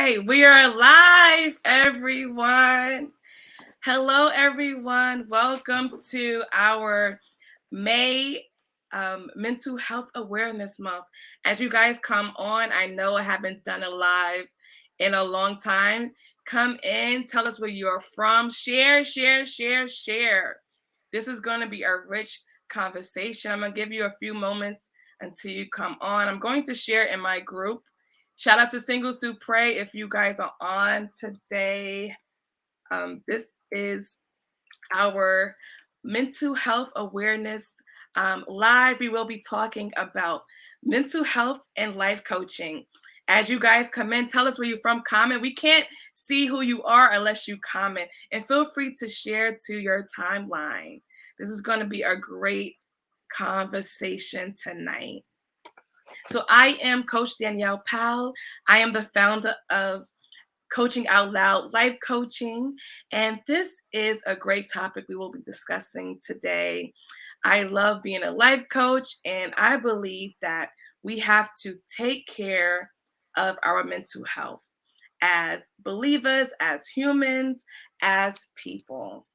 right, we are live, everyone. Hello, everyone. Welcome to our May Mental Health Awareness Month. As you guys come on, I know I haven't done a live in a long time. Come in, tell us where you're from. Share. This is going to be a rich conversation. I'm going to give you a few moments until you come on. I'm going to share in my group. Shout out to Single Soup Pray if you guys are on today. This is our mental health awareness live. We will be talking about mental health and life coaching. As you guys come in, tell us where you're from. Comment. We can't see who you are unless you comment. And feel free to share to your timeline. This is going to be a great conversation tonight. So I am Coach Danielle Pyle. I am the founder of Coaching Out Loud Life Coaching, and this is a great topic we will be discussing today. I love being a life coach, and I believe that we have to take care of our mental health as believers, as humans, as people.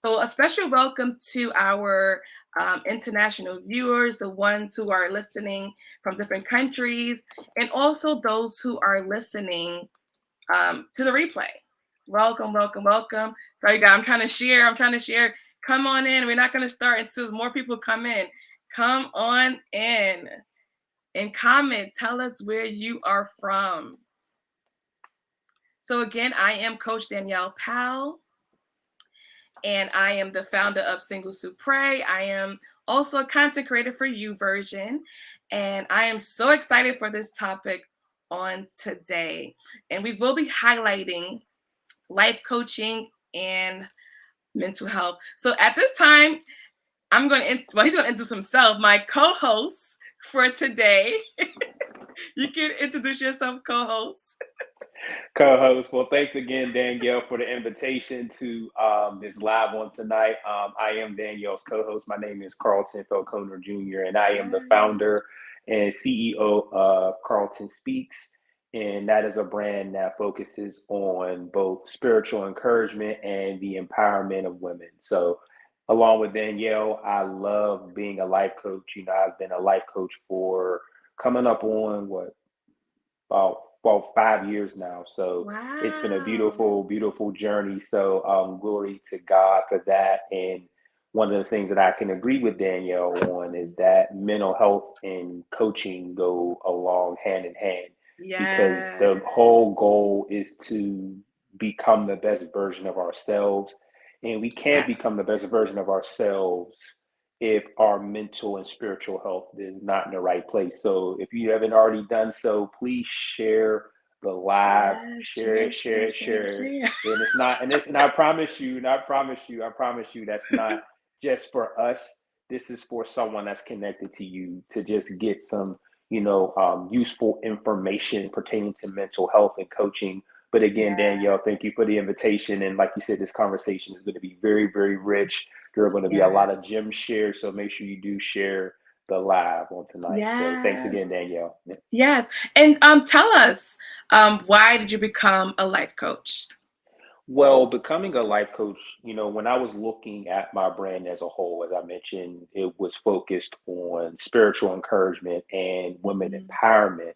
So a special welcome to our international viewers, the ones who are listening from different countries, and also those who are listening to the replay. Welcome. Sorry, guys, I'm trying to share. Come on in. We're not going to start until more people come in. Come on in and comment. Tell us where you are from. So again, I am Coach Danielle Pyle, and I am the founder of Single Soup Pray. I am also a content creator for YouVersion, and I am so excited for this topic on today. And we will be highlighting life coaching and mental health. So at this time, he's going to introduce himself, my co-host for today. You can introduce yourself, co-host. Co-host. Well, thanks again, Danielle, for the invitation to this live on tonight. I am Danielle's co-host. My name is Carlton Falconer Jr., and I am the founder and CEO of Carlton Speaks. And that is a brand that focuses on both spiritual encouragement and the empowerment of women. So along with Danielle, I love being a life coach. I've been a life coach for coming up on about 5 years now. So it's been a beautiful journey. So glory to God for that. And one of the things that I can agree with Danielle on is that mental health and coaching go along hand in hand. Because the whole goal is to become the best version of ourselves. And we can't become the best version of ourselves if our mental and spiritual health is not in the right place. So if you haven't already done so, please share the live, share it. And I promise you, that's not just for us. This is for someone that's connected to you to just get some, useful information pertaining to mental health and coaching. But again, Danielle, thank you for the invitation. And like you said, this conversation is going to be very, very rich. There are going to be a lot of gems shared. So make sure you do share the live on tonight. So thanks again, Danielle. Yes. And tell us, why did you become a life coach? Well, becoming a life coach, when I was looking at my brand as a whole, as I mentioned, it was focused on spiritual encouragement and women empowerment.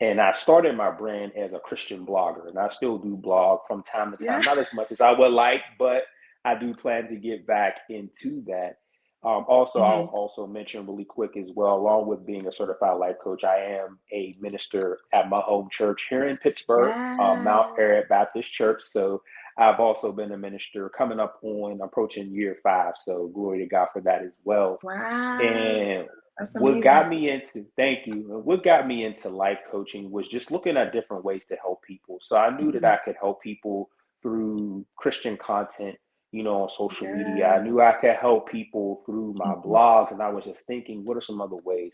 And I started my brand as a Christian blogger, and I still do blog from time to time, not as much as I would like, but I do plan to get back into that. I'll also mention really quick as well, along with being a certified life coach, I am a minister at my home church here in Pittsburgh, Mount Ararat Baptist Church. So I've also been a minister coming up on approaching year 5. So glory to God for that as well. And what got me into, thank you. What got me into life coaching was just looking at different ways to help people. So I knew that I could help people through Christian content, on social media. I knew I could help people through my blogs, and I was just thinking, what are some other ways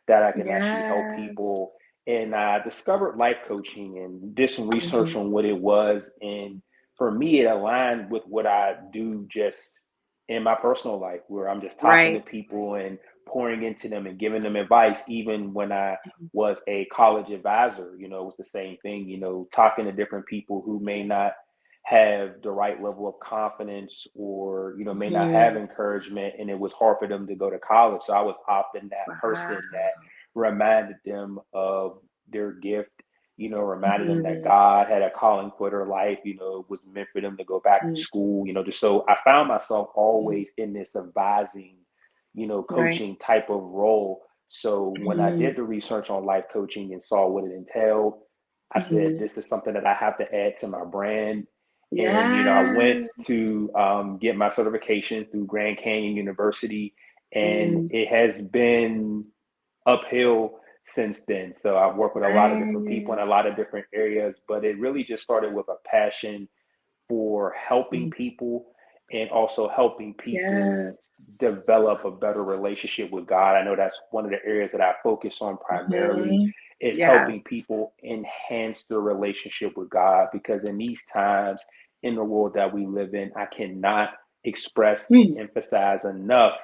that I can actually help people? And I discovered life coaching and did some research on what it was. And for me, it aligned with what I do just in my personal life, where I'm just talking to people and pouring into them and giving them advice. Even when I was a college advisor, it was the same thing, talking to different people who may not have the right level of confidence, or may not have Mhm. encouragement, and it was hard for them to go to college. So I was often that Wow. person that reminded them of their gift, reminded them that Mhm. God had a calling for their life, it was meant for them to go back to Mhm. school, just so I found myself Mhm. always in this advising, Right. coaching type of role. So when I Mhm. did the research on life coaching and saw what it entailed, I said, Mhm. this is something that I have to add to my brand. And, I went Yes. to get my certification through Grand Canyon University, and Mhm. it has been uphill since then. So I've worked with a lot of different people in Right. a lot of different areas, but it really just started with a passion for helping Mhm. people, and also helping people Yes. develop a better relationship with God. I know that's one of the areas that I focus on primarily, Mhm. is helping Yes. people enhance their relationship with God, because in these times, in the world that we live in, I cannot express and Mm. emphasize enough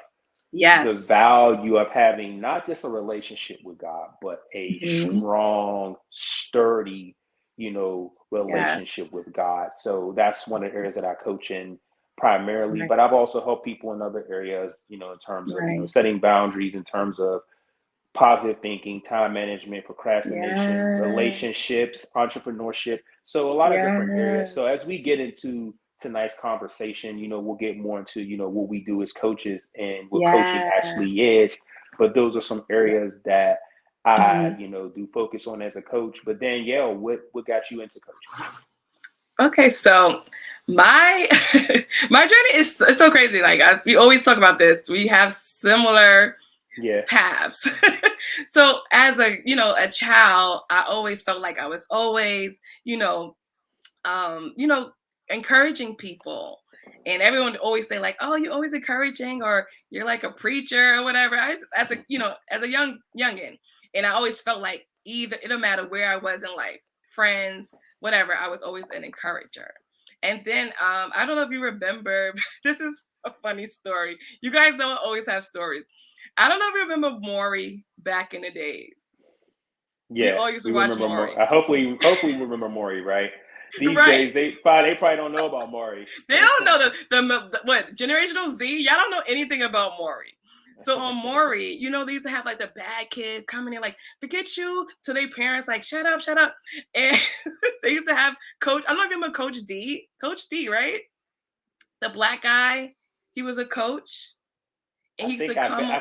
the Yes. value of having not just a relationship with God, but a Mhm. strong, sturdy, Yes. relationship with God. So that's one of the areas that I coach in primarily. Right. But I've also helped people in other areas, in terms of, Right. setting boundaries, in terms of positive thinking, time management, procrastination, Yes. relationships, entrepreneurship. So a lot of different areas. Yes. So as we get into tonight's conversation, we'll get more into, what we do as coaches and what coaching Yeah. actually is. But those are some Yeah. areas that I, Mhm. do focus on as a coach. But Danielle, what got you into coaching? Okay, so my my journey is so crazy. Like us, we always talk about this. We have similar Yeah. paths. So as a child, I always felt like I was always, um, you know, encouraging people. And everyone would always say like, "Oh, you're always encouraging," or "You're like a preacher," or whatever. As a youngin, and I always felt like either it don't matter where I was in life, friends, whatever, I was always an encourager. And then I don't know if you remember, this is a funny story. You guys don't always have stories. I don't know if you remember Maury back in the days. We Yeah, all used we to watch remember more. Maury. Hopefully, we remember Maury, right? These Right. days, they probably don't know about Maury. They don't know the what generational Z. Y'all don't know anything about Maury. So on Maury, they used to have like the bad kids coming in like forget you to their parents like shut up, and they used to have Coach. I don't know if you remember Coach D, right? The black guy. He was a coach, and I he used to think I, come.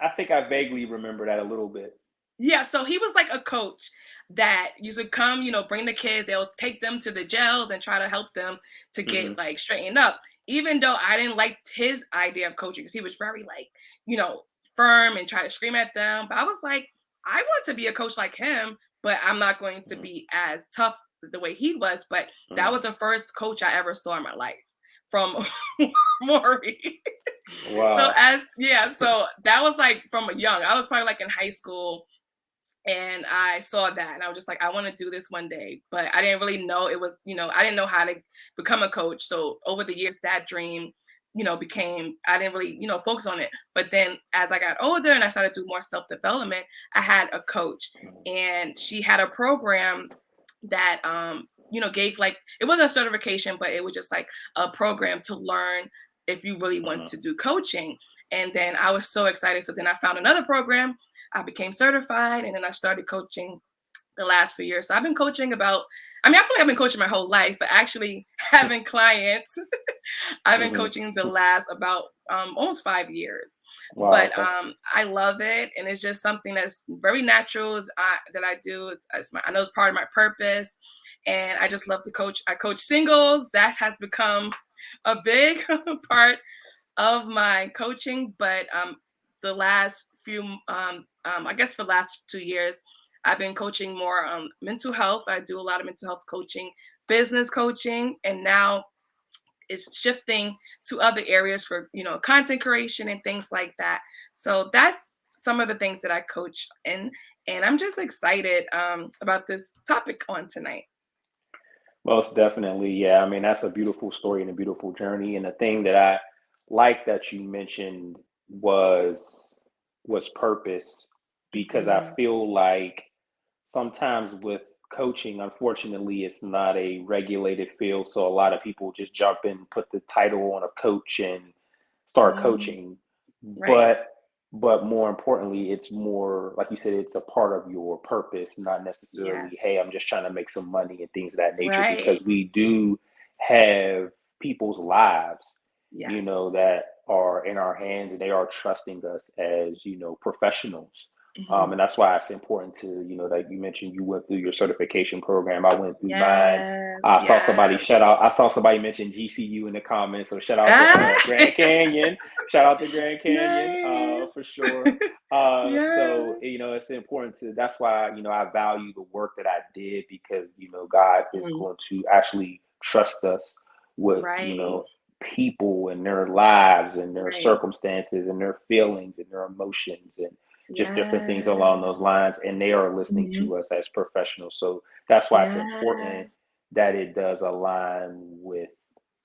I think I vaguely remember that a little bit. Yeah, so he was like a coach that used to come, bring the kids. They'll take them to the jails and try to help them to get Hmm. like straightened up. Even though I didn't like his idea of coaching because he was very like, you know, firm and try to scream at them. But I was like, I want to be a coach like him, but I'm not going to Hmm. be as tough the way he was. But that Hmm. was the first coach I ever saw in my life from Maury. So Wow. so that was like from young. I was probably like in high school and I saw that and I was just like, I want to do this one day. But I didn't really know it was, I didn't know how to become a coach. So over the years, that dream, became, I didn't really, focus on it. But then as I got older and I started to do more self development, I had a coach and she had a program that, gave like, it wasn't a certification, but it was just like a program to learn if you really want Hmm. to do coaching. And then I was so excited. So then I found another program. I became certified and then I started coaching the last few years. So I've been coaching I feel like I've been coaching my whole life, but actually having clients, I've been Hmm. coaching the last about almost 5 years. Wow. But Okay. I love it. And it's just something that's very natural that I do. I know it's part of my purpose. And I just love to coach. I coach singles. That has become a big part of my coaching, but the last few, I guess for the last 2 years, I've been coaching more mental health. I do a lot of mental health coaching, business coaching, and now it's shifting to other areas for content creation and things like that. So that's some of the things that I coach in, and I'm just excited about this topic on tonight. Most definitely. Yeah. I mean, that's a beautiful story and a beautiful journey. And the thing that I like that you mentioned was was purpose, because I Mhm. feel like sometimes with coaching, unfortunately, it's not a regulated field. So a lot of people just jump in, put the title on a coach and start Mm, coaching. right. But more importantly, it's more like you said, it's a part of your purpose, not necessarily, hey, I'm Yes. just trying to make some money and things of that nature, because Right. we do have people's lives, Yes. that are in our hands, and they are trusting us as, professionals. Mhm. And that's why it's important to, that you mentioned you went through your certification program. I went through mine. Yes. I saw somebody Yes. shout out. I saw somebody mention GCU in the comments. So shout out to Ah! Grand Canyon. Shout out to Grand Canyon Nice. for sure. So Yes. it's important to. That's why I value the work that I did, because God is Mhm. going to actually trust us with Right. people and their lives and their Right. circumstances and their feelings and their emotions and just different things along Yes. those lines, and they are listening Mhm. to us as professionals. So that's why it's important Yes. that it does align with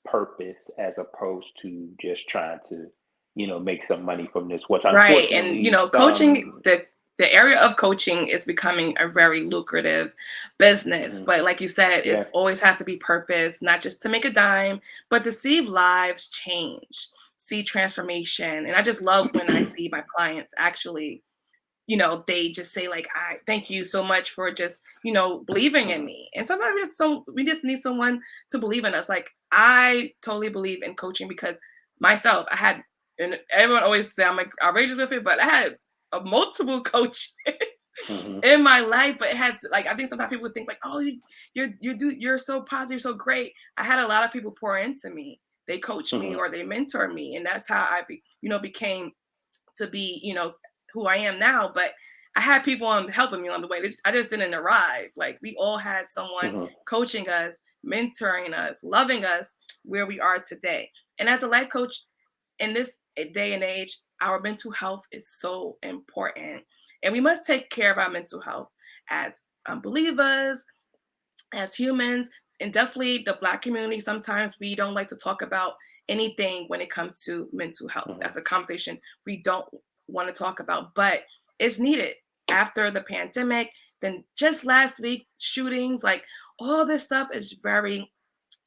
purpose, as opposed to just trying to make some money from this, which Right. And unfortunately coaching some. the area of coaching is becoming a very lucrative business. Mhm. But like you said, Yeah. it's always have to be purpose, not just to make a dime, but to see lives change, see transformation. And I just love when I see my clients actually, they just say like, I thank you so much for just, believing in Mhm. me. And sometimes we just need someone to believe in us. Like I totally believe in coaching because myself, I had, and everyone always say I'm like outrageous with it, but I had multiple coaches Mhm. in my life. But it has like I think sometimes people think like, oh, you're so positive, so great. I had a lot of people pour into me. They coached me Mhm. or they mentor me, and that's how became to be, who I am now. But I had people on helping me on the way. I just didn't arrive. Like we all had someone Mhm. coaching us, mentoring us, loving us where we are today. And as a life coach in this day and age, our mental health is so important. And we must take care of our mental health as believers, as humans, and definitely the Black community. Sometimes we don't like to talk about anything when it comes to mental health. Mhm. That's a conversation we don't want to talk about, but it's needed after the pandemic. Then just last week, shootings, like all this stuff is very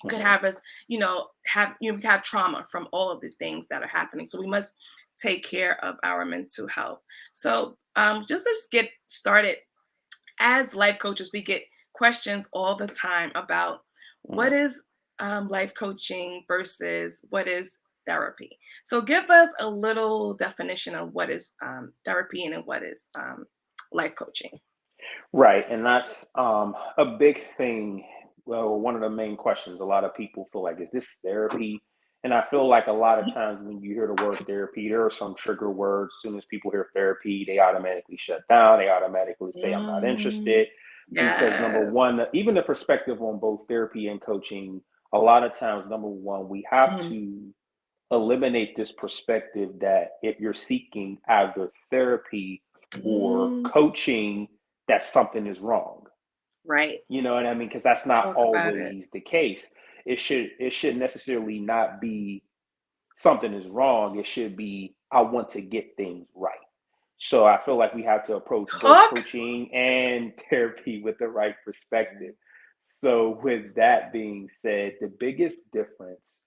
could Mhm. have us, have trauma from all of the things that are happening. So we must take care of our mental health. So just let's get started. As life coaches, we get questions all the time about what Mhm. is life coaching versus what is therapy. So, give us a little definition of what is therapy and what is life coaching. Right, and that's a big thing. Well, one of the main questions a lot of people feel like, is this therapy? And I feel like a lot of times when you hear the word therapy, there are some trigger words. As soon as people hear therapy, they automatically shut down. They automatically say, I'm not Mm, interested. Because number yes. one, even the perspective on both therapy and coaching, a lot of times, number one, we have Mhm. to eliminate this perspective that if you're seeking either therapy or Mm, coaching, that something is wrong. right. You know what I mean? Because that's not Talk about it. always the case. It should necessarily not be something is wrong. It should be, I want to get things right. So I feel like we have to approach both Talk. coaching and therapy with the right perspective. So with that being said, the biggest difference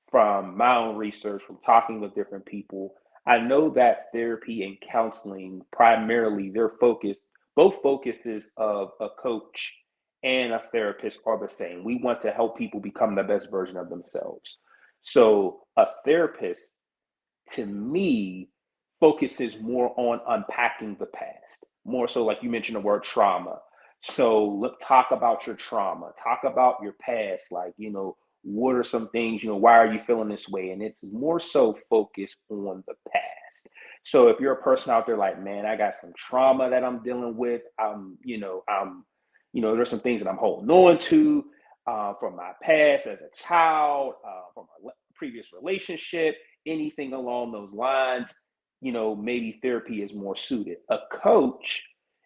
from my own research, from talking with different people, I know that therapy and counseling primarily both focuses of a coach and a therapist are the same. We want to help people become the best version of themselves. So a therapist, to me, focuses more on unpacking the past, more so like you mentioned the word trauma. So let's talk about your trauma, talk about your past, like, what are some things, why are you feeling this way? And it's more so focused on the past. So if you're a person out there like, man, I got some trauma that I'm dealing with, there's some things that I'm holding on to from my past as a child, from a previous relationship, anything along those lines, maybe therapy is more suited. A coach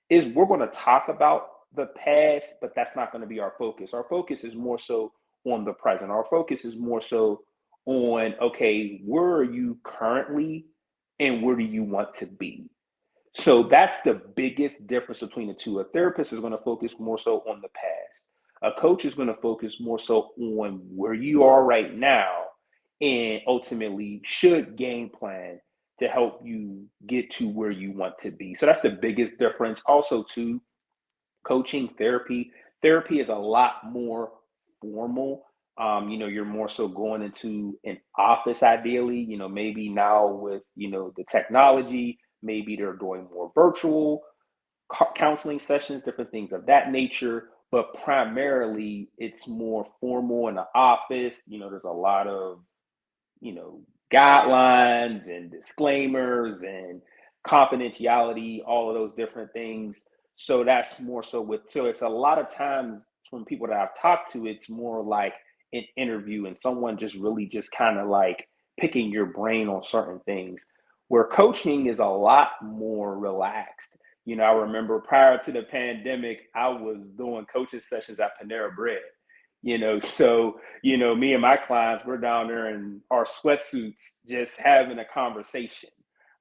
is, we're going to talk about the past, but that's not going to be our focus. Our focus is more so on the present. Our focus is more so on, okay, where are you currently and where do you want to be? So that's the biggest difference between the two. A therapist is going to focus more so on the past. A coach is going to focus more so on where you are right now and ultimately should game plan to help you get to where you want to be. So that's the biggest difference. Also, too, coaching therapy is a lot more formal. You're more so going into an office ideally, maybe now with the technology, maybe they're doing more virtual counseling sessions, different things of that nature, but primarily it's more formal in the office. There's a lot of you know, guidelines and disclaimers and confidentiality, all of those different things. So that's more so so it's a lot of times from people that I've talked to, it's more like an interview and someone just really just kind of like picking your brain on certain things. Where coaching is a lot more relaxed. I remember prior to the pandemic, I was doing coaching sessions at Panera Bread. So me and my clients, we're down there in our sweatsuits, just having a conversation,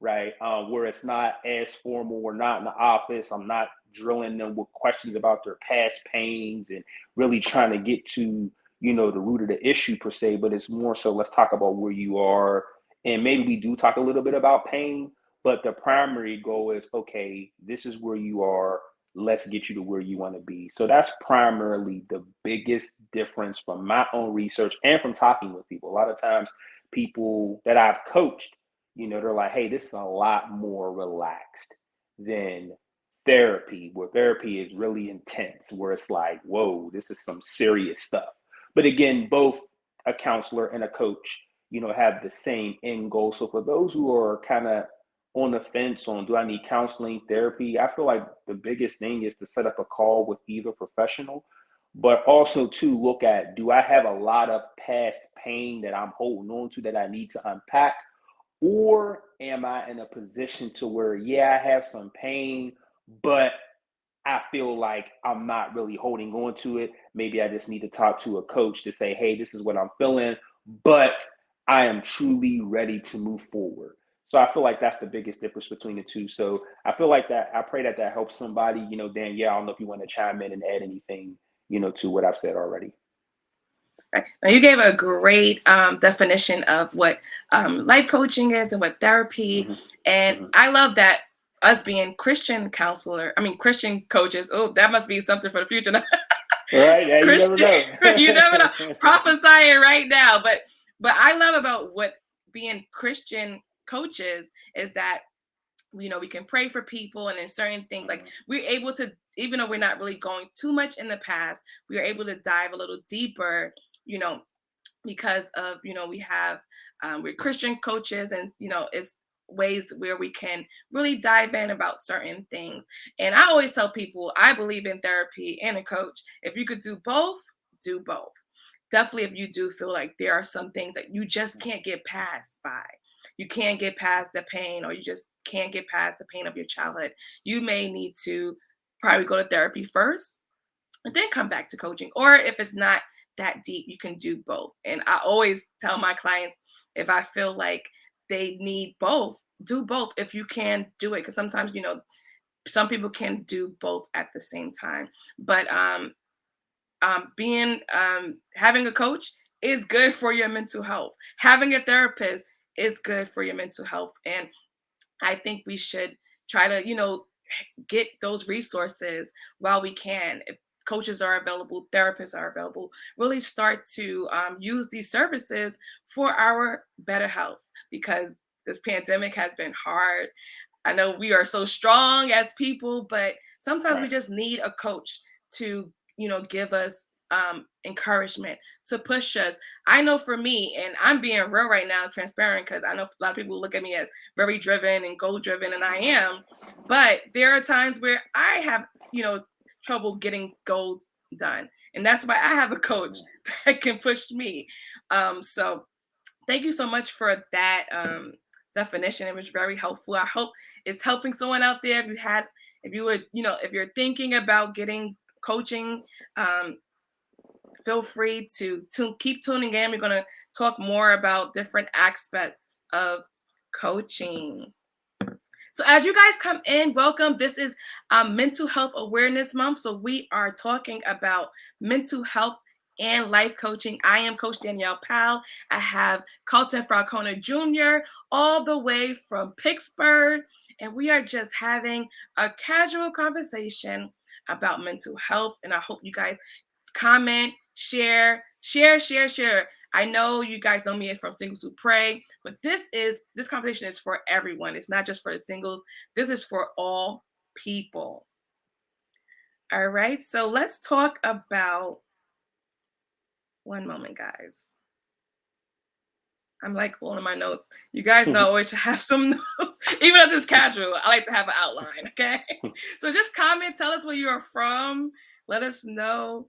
right? Where it's not as formal. We're not in the office. I'm not drilling them with questions about their past pains and really trying to get to, the root of the issue per se, but it's more so let's talk about where you are. And maybe we do talk a little bit about pain, but the primary goal is, okay, this is where you are, let's get you to where you want to be. So that's primarily the biggest difference from my own research and from talking with people. A lot of times, people that I've coached, they're like, hey, this is a lot more relaxed than therapy, where therapy is really intense, where it's like, whoa, this is some serious stuff. But again, both a counselor and a coach, have the same end goal. So for those who are kind of on the fence on do I need counseling, therapy, I feel like the biggest thing is to set up a call with either professional, but also to look at do I have a lot of past pain that I'm holding on to that I need to unpack? Or am I in a position to where, yeah, I have some pain, but I feel like I'm not really holding on to it. Maybe I just need to talk to a coach to say, hey, this is what I'm feeling, but I am truly ready to move forward. So I feel like that's the biggest difference between the two. So I feel like that, I pray that that helps somebody. Danielle, I don't know if you want to chime in and add anything, to what I've said already. Right. Now you gave a great definition of what life coaching is and what therapy. Mm-hmm. And Mm-hmm. I love that us being Christian coaches. Oh, that must be something for the future. Right? Yeah, you never Christian, know. you never know. Prophesying right now. But I love about what being Christian coaches is that we can pray for people, and in certain things like we're able to, even though we're not really going too much in the past, we are able to dive a little deeper, you know because of we have we're Christian coaches, and it's ways where we can really dive in about certain things. And I always tell people I believe in therapy and a coach. If you could do both, do both. Definitely, if you do feel like there are some things that you just can't get past by, you can't get past the pain, or you just can't get past the pain of your childhood, you may need to probably go to therapy first and then come back to coaching. Or if it's not that deep, you can do both. And I always tell my clients, if I feel like they need both, do both if you can do it. Because sometimes, some people can do both at the same time. But being having a coach is good for your mental health. Having a therapist is good for your mental health. And I think we should try to, get those resources while we can. If coaches are available, therapists are available, really start to use these services for our better health, because this pandemic has been hard. I know we are so strong as people, but sometimes we Right. just need a coach to, give us encouragement, to push us. I know for me, and I'm being real right now, transparent, because I know a lot of people look at me as very driven and goal driven, and I am. But there are times where I have, trouble getting goals done. And that's why I have a coach that can push me. So thank you so much for that definition. It was very helpful. I hope it's helping someone out there. If you're thinking about getting coaching, feel free to keep tuning in. We're going to talk more about different aspects of coaching. So as you guys come in, welcome. This is Mental Health Awareness Month. So we are talking about mental health and life coaching. I am Coach Danielle Pyle. I have Carlton Falconer Jr. all the way from Pittsburgh. And we are just having a casual conversation about mental health. And I hope you guys comment, share. I know you guys know me from Singles Who Pray, but this conversation is for everyone. It's not just for the singles. This is for all people. All right, so let's talk about, one moment, guys. I'm like pulling my notes. You guys know I always have some notes, even if it's casual. I like to have an outline, okay? So just comment, tell us where you are from. Let us know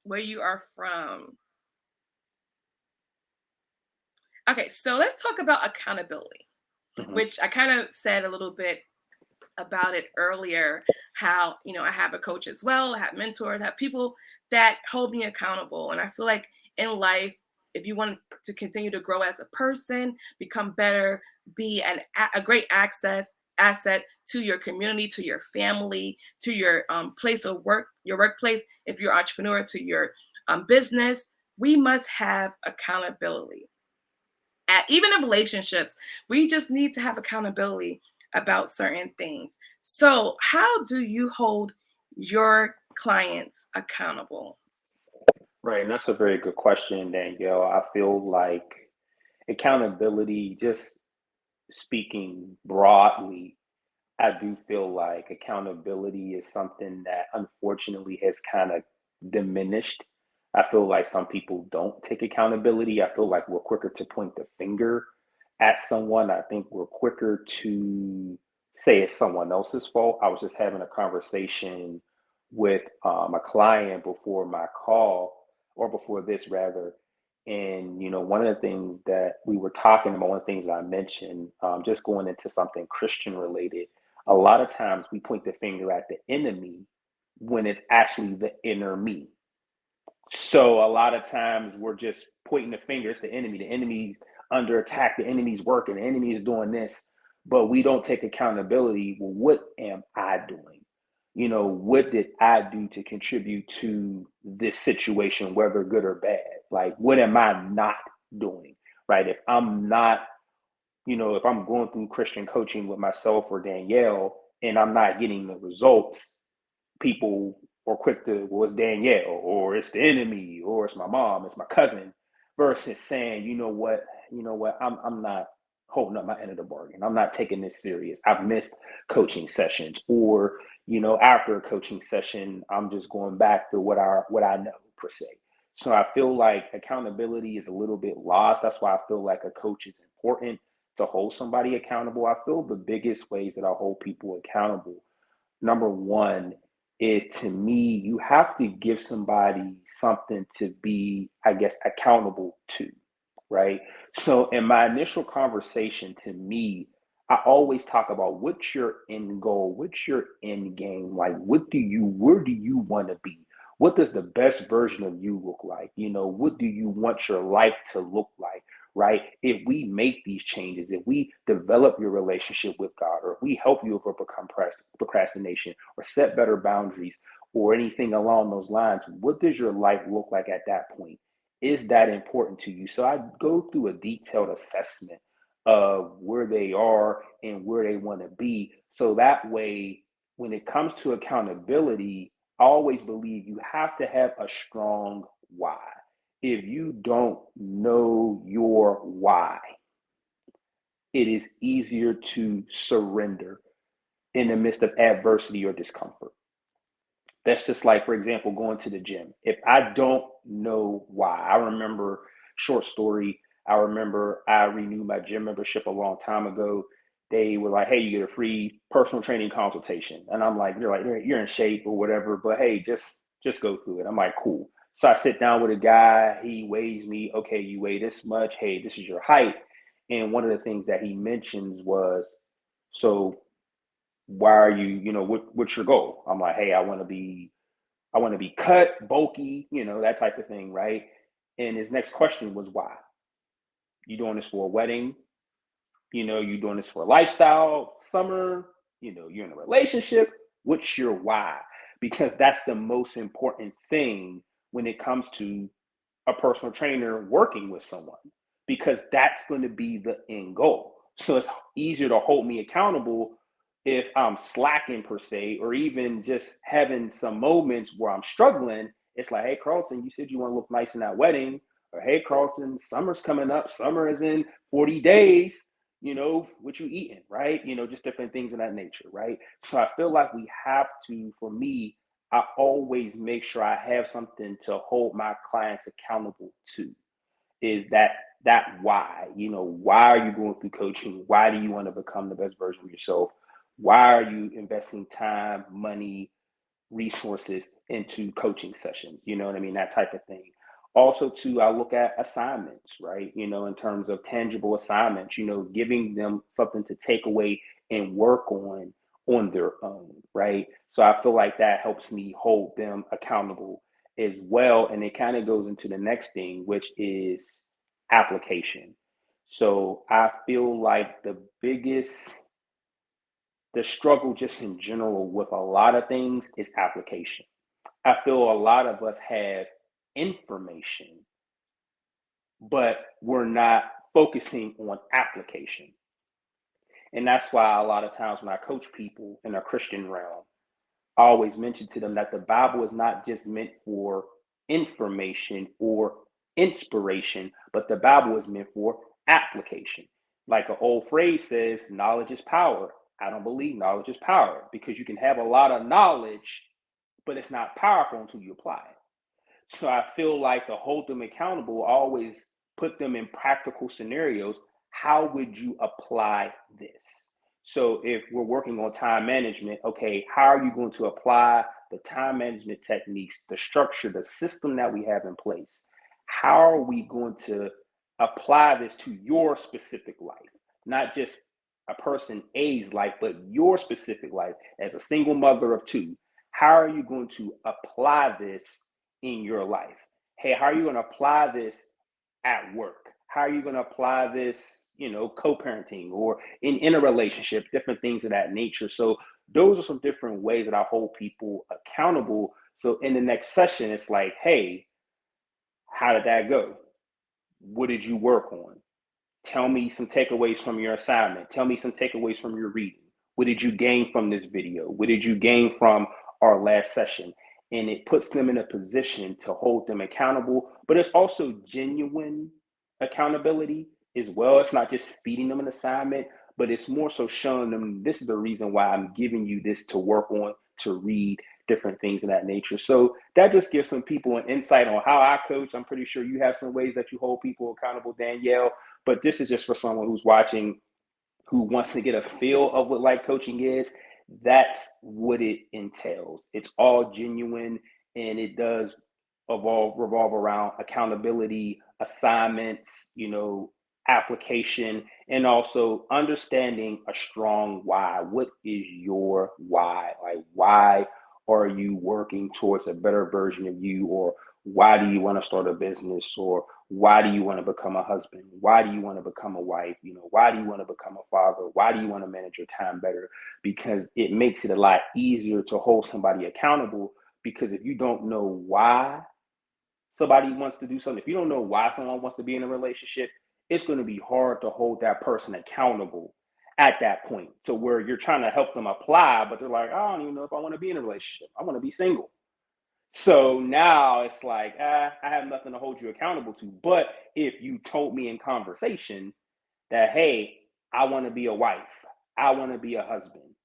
where you are from. Okay, so let's talk about accountability, which I kind of said a little bit about it earlier, how, I have a coach as well, I have mentors, I have people that hold me accountable. And I feel like in life, if you want to continue to grow as a person, become better, be a great asset to your community, to your family, to your place of work, your workplace, if you're an entrepreneur, to your business, we must have accountability. Even in relationships, we just need to have accountability about certain things. So, how do you hold your clients accountable? Right, and that's a very good question, Danielle. I feel like accountability, just speaking broadly, I do feel like accountability is something that unfortunately has kind of diminished. I feel like some people don't take accountability. I feel like we're quicker to point the finger at someone. I think we're quicker to say it's someone else's fault. I was just having a conversation with a client before my call, or before this rather. And one of the things that we were talking about, one of the things that I mentioned, just going into something Christian related, a lot of times we point the finger at the enemy when it's actually the inner me. So a lot of times we're just pointing the finger. It's the enemy. The enemy's under attack. The enemy's working. The enemy is doing this, but we don't take accountability. Well, what am I doing? What did I do to contribute to this situation, whether good or bad? Like, what am I not doing? Right? If I'm not, if I'm going through Christian coaching with myself or Danielle and I'm not getting the results, people are quick to, well, it's Danielle, or it's the enemy, or it's my mom, it's my cousin, versus saying, I'm not holding up my end of the bargain. I'm not taking this serious. I've missed coaching sessions, or after a coaching session, I'm just going back to what I know per se. So I feel like accountability is a little bit lost. That's why I feel like a coach is important to hold somebody accountable. I feel the biggest ways that I hold people accountable, number one, is, to me, you have to give somebody something to be, I guess, accountable to, right? So in my initial conversation, to me, I always talk about what's your end goal, what's your end game, like where do you want to be? What does the best version of you look like? What do you want your life to look like? Right? If we make these changes, if we develop your relationship with God, or if we help you overcome procrastination, or set better boundaries, or anything along those lines, what does your life look like at that point? Is that important to you? So I go through a detailed assessment of where they are and where they want to be. So that way, when it comes to accountability, I always believe you have to have a strong why. If you don't know your why, it is easier to surrender in the midst of adversity or discomfort. That's just like, for example, going to the gym. If I don't know why, I remember, short story, I remember I renewed my gym membership a long time ago. They were like, hey, you get a free personal training consultation. And I'm like, you're in shape or whatever, but hey, just go through it. I'm like, cool. So I sit down with a guy, he weighs me. Okay, you weigh this much. Hey, this is your height. And one of the things that he mentions was, so why are you, what's your goal? I'm like, hey, I want to be cut, bulky, that type of thing, right? And his next question was, why? You doing this for a wedding? You're doing this for lifestyle, summer, you're in a relationship. What's your why? Because that's the most important thing when it comes to a personal trainer working with someone, because that's going to be the end goal. So it's easier to hold me accountable if I'm slacking per se, or even just having some moments where I'm struggling. It's like, hey, Carlton, you said you want to look nice in that wedding. Or, hey, Carlton, summer's coming up. Summer is in 40 days. What you eating, right? Just different things of that nature, right? So I feel like we have to, for me, I always make sure I have something to hold my clients accountable to. Is that why? Why are you going through coaching? Why do you want to become the best version of yourself? Why are you investing time, money, resources into coaching sessions? You know what I mean? That type of thing. Also, too, I look at assignments, right? In terms of tangible assignments, giving them something to take away and work on their own, right? So I feel like that helps me hold them accountable as well. And it kind of goes into the next thing, which is application. So I feel like the struggle just in general with a lot of things is application. I feel a lot of us have information, but we're not focusing on application. And that's why a lot of times when I coach people in a Christian realm, I always mention to them that the Bible is not just meant for information or inspiration, but the Bible is meant for application. Like an old phrase says, knowledge is power. I don't believe knowledge is power, because you can have a lot of knowledge, but it's not powerful until you apply it. So I feel like to hold them accountable, always put them in practical scenarios. How would you apply this? So if we're working on time management, okay, how are you going to apply the time management techniques, the structure, the system that we have in place? How are we going to apply this to your specific life? Not just a person A's life, but your specific life as a single mother of two. How are you going to apply this in your life? Hey, how are you going to apply this at work? How are you going to apply this, co-parenting or in a relationship, different things of that nature? So those are some different ways that I hold people accountable. So in the next session, it's like, hey, how did that go? What did you work on? Tell me some takeaways from your assignment. Tell me some takeaways from your reading. What did you gain from this video? What did you gain from our last session? And it puts them in a position to hold them accountable, but it's also genuine accountability as well. It's not just feeding them an assignment, but it's more so showing them this is the reason why I'm giving you this to work on, to read, different things of that nature. So that just gives some people an insight on how I coach. I'm pretty sure you have some ways that you hold people accountable, Danielle, but this is just for someone who's watching, who wants to get a feel of what life coaching is. That's what it entails. It's all genuine, and it does revolve around accountability, assignments, application, and also understanding a strong why. What is your why? Like, why are you working towards a better version of you? Or why do you want to start a business? Or why do you want to become a husband? Why do you want to become a wife? Why do you want to become a father? Why do you want to manage your time better? Because it makes it a lot easier to hold somebody accountable. Because if you don't know why somebody wants to do something, if you don't know why someone wants to be in a relationship, it's going to be hard to hold that person accountable at that point. So where you're trying to help them apply, but they're like, I don't even know if I want to be in a relationship. I want to be single. So now it's like, I have nothing to hold you accountable to. But if you told me in conversation that, hey, I want to be a wife, I want to be a husband,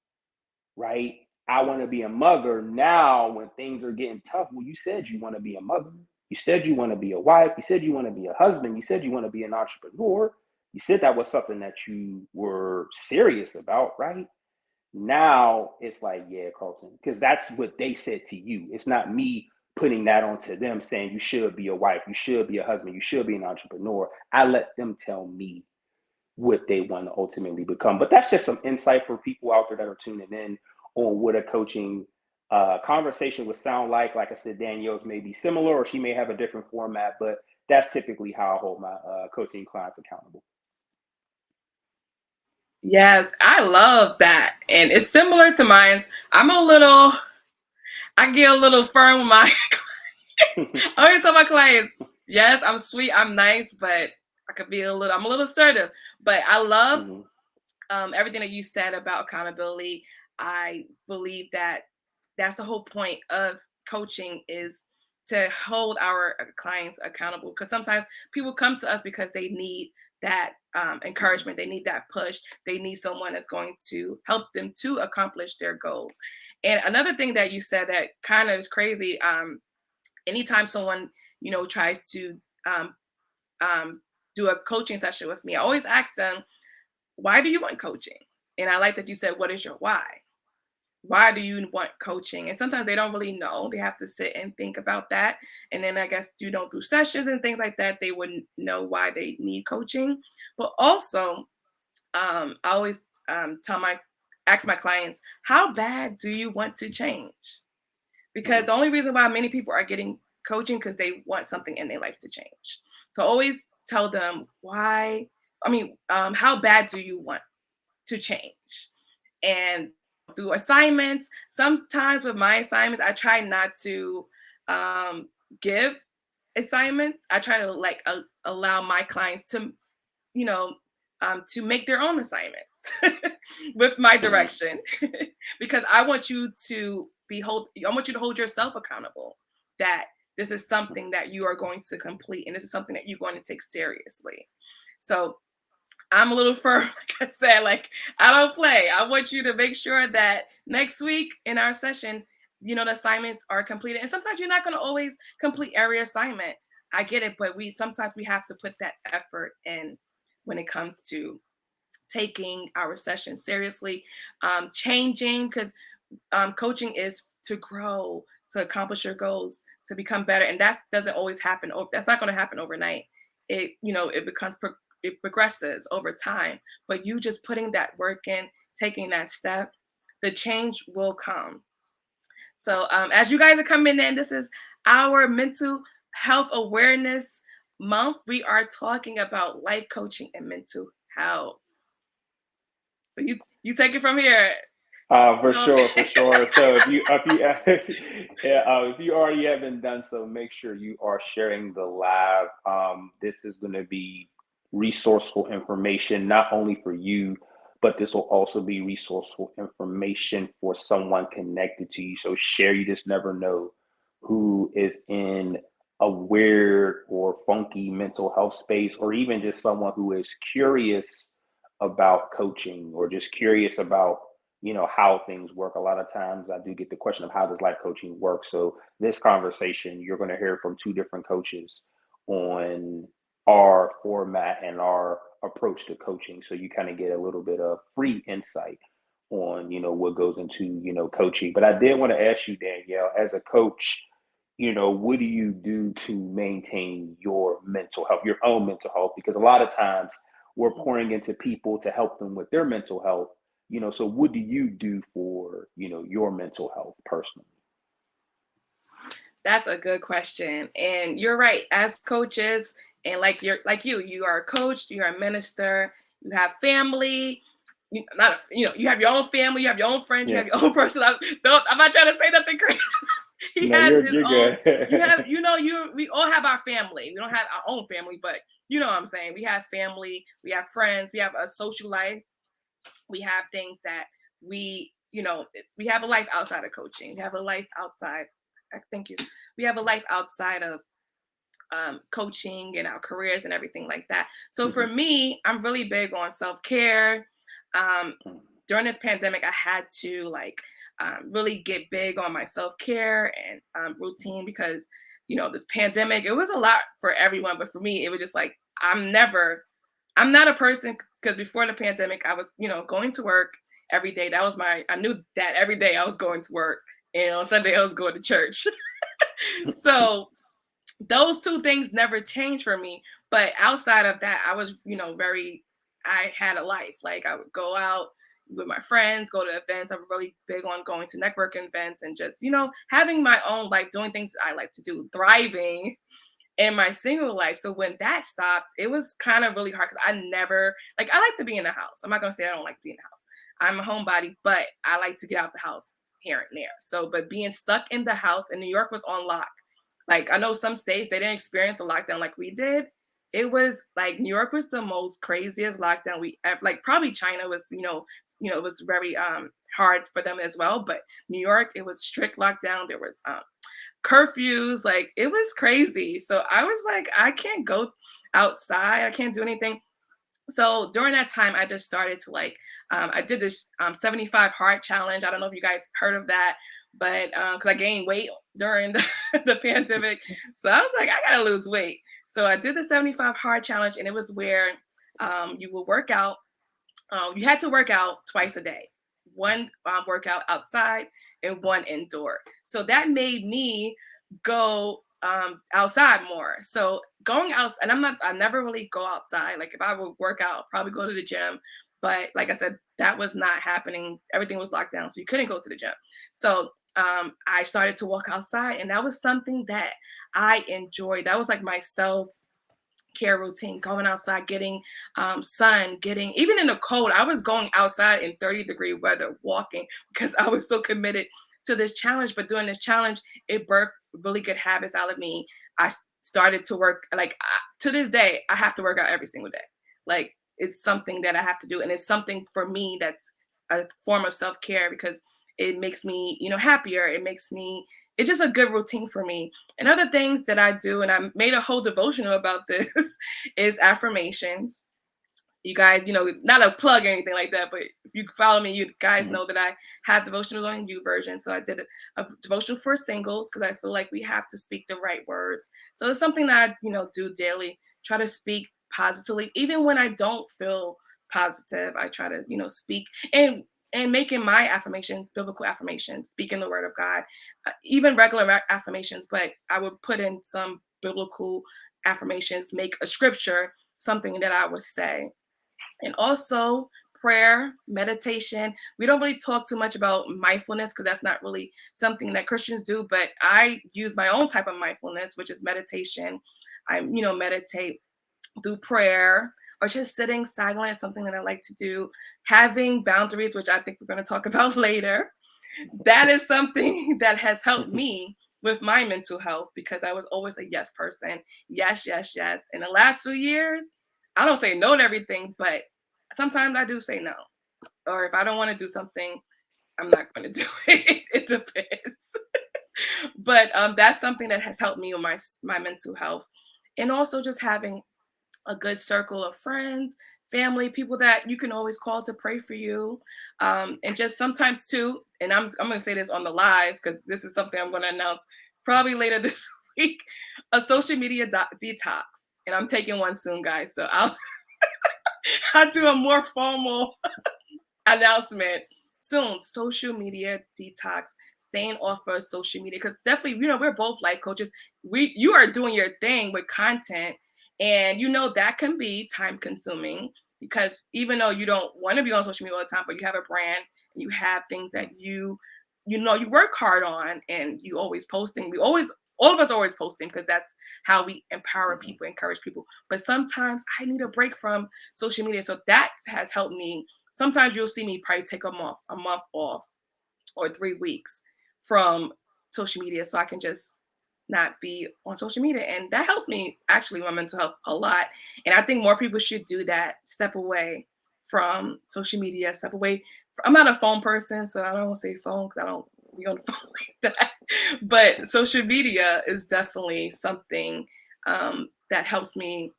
right? I want to be a mother. Now, when things are getting tough, well, you said you want to be a mother. You said you want to be a wife. You said you want to be a husband. You said you want to be an entrepreneur. You said that was something that you were serious about, right? Now it's like, yeah, Carlton, because that's what they said to you. It's not me putting that onto them saying you should be a wife, you should be a husband, you should be an entrepreneur. I let them tell me what they want to ultimately become. But that's just some insight for people out there that are tuning in on what a coaching conversation would sound like. Like I said, Danielle's may be similar, or she may have a different format, but that's typically how I hold my coaching clients accountable. Yes, I love that. And it's similar to mine. I get a little firm with my I always tell my clients, yes, I'm sweet, I'm nice, but I'm a little assertive. But I love Hmm. everything that you said about accountability. I believe that that's the whole point of coaching is to hold our clients accountable, because sometimes people come to us because they need that encouragement, they need that push, they need someone that's going to help them to accomplish their goals. And another thing that you said that kind of is crazy, anytime someone tries to um, do a coaching session with me, I always ask them, why do you want coaching? And I like that you said, what is your why? Why do you want coaching? And sometimes they don't really know. They have to sit and think about that. And then I guess, through sessions and things like that, they wouldn't know why they need coaching. But also, I always ask my clients, how bad do you want to change? Because Hmm. the only reason why many people are getting coaching because they want something in their life to change. So always tell them why. How bad do you want to change? And through assignments, sometimes with my assignments, I try not to um, give assignments. I try to allow my clients you know, to make their own assignments with my Hmm. direction, because I want you to I want you to hold yourself accountable. That this is something that you are going to complete, and this is something that you're going to take seriously. So I'm a little firm, like I said, like I don't play. I want you to make sure that next week in our session, the assignments are completed. And sometimes you're not going to always complete every assignment. I get it, but we sometimes we have to put that effort in when it comes to taking our session seriously, changing, because coaching is to grow, to accomplish your goals, to become better, and that doesn't always happen. That's not going to happen overnight. It progresses over time. But you just putting that work in, taking that step, the change will come. So as you guys are coming in, this is our mental health awareness month. We are talking about life coaching and mental health. So you take it from here. For sure, for sure. So if you yeah, if you already haven't done so, make sure you are sharing the live. This is going to be resourceful information not only for you, but this will also be resourceful information for someone connected to you. So share. You just never know who is in a weird or funky mental health space, or even just someone who is curious about coaching or just curious about how things work. A lot of times I do get the question of how does life coaching work. So this conversation, you're going to hear from two different coaches on our format and our approach to coaching, so you kind of get a little bit of free insight on what goes into coaching. But I did want to ask you, Danielle, as a coach, what do you do to maintain your mental health, your own mental health? Because a lot of times we're pouring into people to help them with their mental health. So what do you do for, your mental health personally? That's a good question. And you're right. As coaches, and you are a coach, you're a minister, you have family, you have your own family, you have your own friends, you Yeah. have your own person. I'm not trying to say nothing crazy. He No, has his you're own. You good. have, we all have our family. We don't have our own family, but you know what I'm saying. We have family, we have friends, we have a social life, we have things that we have a life outside of coaching. We have a life outside. Thank you. We have a life outside of coaching and our careers and everything like that. So for Mhm. me, I'm really big on self care. Um, during this pandemic, I had to really get big on my self care and routine, because this pandemic, it was a lot for everyone, but for me, it was just like I'm not a person, because before the pandemic, I was, going to work every day. I knew that every day I was going to work, and on Sunday I was going to church. So those two things never changed for me. But outside of that, I was, I had a life. Like I would go out with my friends, go to events. I'm really big on going to networking events and just, having my own life, doing things I like to do, thriving. in my single life. So when that stopped, it was kind of really hard because I never like I like to be in the house. I'm not gonna say I don't like to be in the house. I'm a homebody, but I like to get out the house here and there. So, but being stuck in the house and New York was on lock. Like I know some states they didn't experience the lockdown like we did. It was like New York was the most craziest lockdown we ever like probably China was, it was very hard for them as well. But New York, it was strict lockdown. There was curfews, like it was crazy. So I was like, I can't go outside, I can't do anything. So during that time, I just started to like, I did this 75 hard challenge. I don't know if you guys heard of that, but because I gained weight during the pandemic. So I was like, I gotta lose weight. So I did the 75 hard challenge, and it was where you will work out. You had to work out twice a day, one workout outside and one indoor. So that made me go outside more. So going out, and I never really go outside. Like if I would work out, I'll probably go to the gym. But like I said, that was not happening. Everything was locked down, so you couldn't go to the gym. So I started to walk outside, and that was something that I enjoyed. That was like my self care routine, going outside, getting sun, getting even in the cold. I was going outside in 30-degree weather, walking because I was so committed to this challenge. But doing this challenge, it birthed really good habits out of me. I started to work like to this day, I have to work out every single day. Like it's something that I have to do, and it's something for me that's a form of self care because it makes me, happier. It makes me. It's just a good routine for me. And other things that I do, and I made a whole devotional about this, is affirmations. You guys, not a plug or anything like that, but if you follow me, you guys Mhm. know that I have devotionals on YouVersion. So I did a devotional for singles because I feel like we have to speak the right words. So it's something that I, do daily. Try to speak positively, even when I don't feel positive. I try to, speak and making my affirmations biblical affirmations, speaking the word of God, even regular affirmations. But I would put in some biblical affirmations, make a scripture, something that I would say, and also prayer, meditation. We don't really talk too much about mindfulness because that's not really something that Christians do, but I use my own type of mindfulness, which is meditation. I, meditate through prayer or just sitting silent, something that I like to do. Having boundaries, which I think we're going to talk about later. That is something that has helped me with my mental health because I was always a yes person. Yes, yes, yes. In the last few years, I don't say no to everything, but sometimes I do say no. Or if I don't want to do something, I'm not going to do it. It depends. But that's something that has helped me with my mental health, and also just having a good circle of friends, family, people that you can always call to pray for you. And just sometimes too, and I'm going to say this on the live because this is something I'm going to announce probably later this week, a social media detox. And I'm taking one soon, guys. So I'll do a more formal announcement soon. Social media detox, staying off of social media because definitely, we're both life coaches. You are doing your thing with content, and that can be time consuming because even though you don't want to be on social media all the time, but you have a brand and you have things that you work hard on, and you always posting. All of us are always posting because that's how we empower Mhm. people, encourage people. But sometimes I need a break from social media, so that has helped me. Sometimes you'll see me probably take a month off, or 3 weeks from social media so I can just not be on social media. And that helps me actually, my mental health a lot. And I think more people should do that. Step away from social media, step away. I'm not a phone person, so I don't want to say phone because I don't be on the phone like that. But social media is definitely something that helps me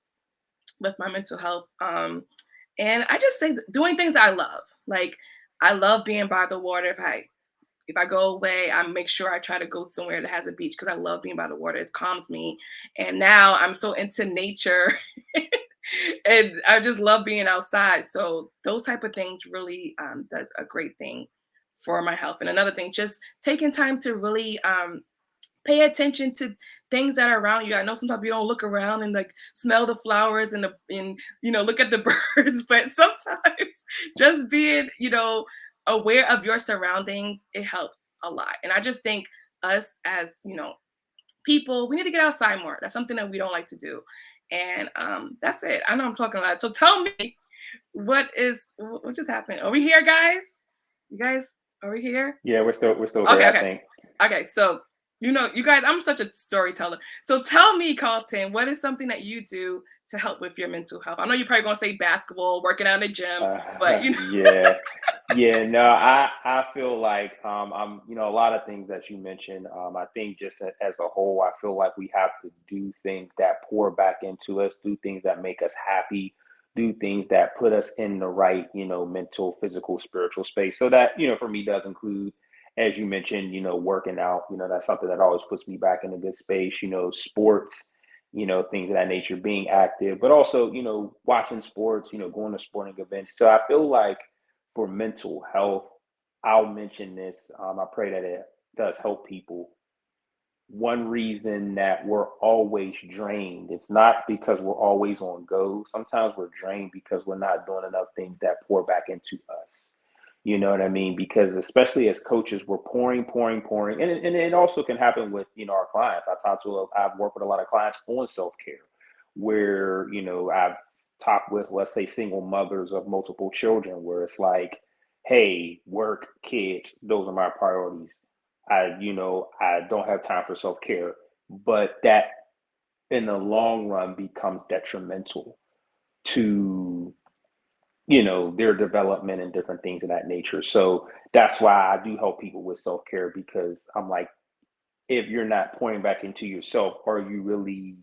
with my mental health. And I just say doing things I love. Like I love being by the water. If I go away, I make sure I try to go somewhere that has a beach because I love being by the water. It calms me. And now I'm so into nature and I just love being outside. So those type of things really does a great thing for my health. And another thing, just taking time to really pay attention to things that are around you. I know sometimes you don't look around and like smell the flowers and look at the birds, but sometimes just being, aware of your surroundings, it helps a lot. And I just think us as, people, we need to get outside more. That's something that we don't like to do. And that's it. I know I'm talking a lot. So tell me, what just happened? Are we here, guys? You guys, are we here? Yeah, we're still here, Okay, I okay. think. Okay, so you guys, I'm such a storyteller. So tell me, Carlton, what is something that you do to help with your mental health? I know you're probably gonna say basketball, working out in the gym, but Yeah, yeah. No, I feel like I'm a lot of things that you mentioned. I think just as a whole, I feel like we have to do things that pour back into us, do things that make us happy, do things that put us in the right, mental, physical, spiritual space. So that, for me does include, as you mentioned, working out. That's something that always puts me back in a good space. Sports, things of that nature, being active, but also, watching sports, going to sporting events. So I feel like for mental health, I'll mention this. I pray that it does help people. One reason that we're always drained, it's not because we're always on go. Sometimes we're drained because we're not doing enough things that pour back into us. You know what I mean? Because especially as coaches, we're pouring, pouring, pouring, and it also can happen with our clients. I've worked with a lot of clients on self care, where I've talked with, let's say, single mothers of multiple children, where it's like, hey, work, kids, those are my priorities. I don't have time for self care, but that in the long run becomes detrimental to their development and different things of that nature. So that's why I do help people with self care, because I'm like, if you're not pouring back into yourself, are you really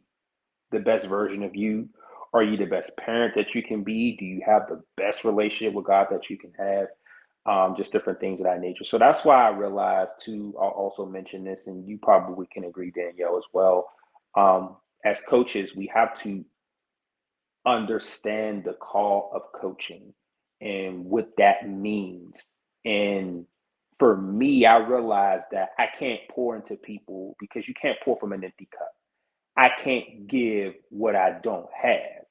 the best version of you? Are you the best parent that you can be? Do you have the best relationship with God that you can have? Just different things of that nature. So that's why I realized too, I'll also mention this, and you probably can agree, Danielle, as well. As coaches, we have to understand the call of coaching and what that means. And for me, I realized that I can't pour into people, because you can't pour from an empty cup. I can't give what I don't have.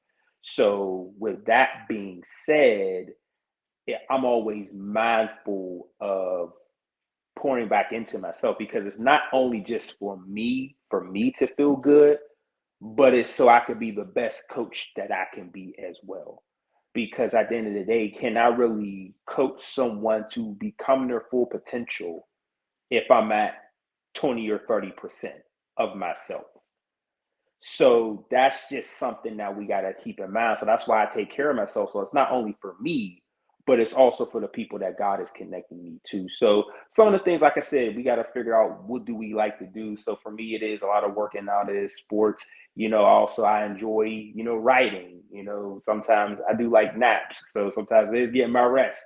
So, with that being said, I'm always mindful of pouring back into myself, because it's not only just for me to feel good, but it's so I could be the best coach that I can be as well. Because at the end of the day, can I really coach someone to become their full potential if I'm at 20 or 30% of myself? So that's just something that we got to keep in mind. So that's why I take care of myself. So it's not only for me, but it's also for the people that God is connecting me to. So some of the things, like I said, we got to figure out, what do we like to do. So for me, it is a lot of working out, it is sports. Also I enjoy, writing. Sometimes I do like naps. So sometimes it is getting my rest.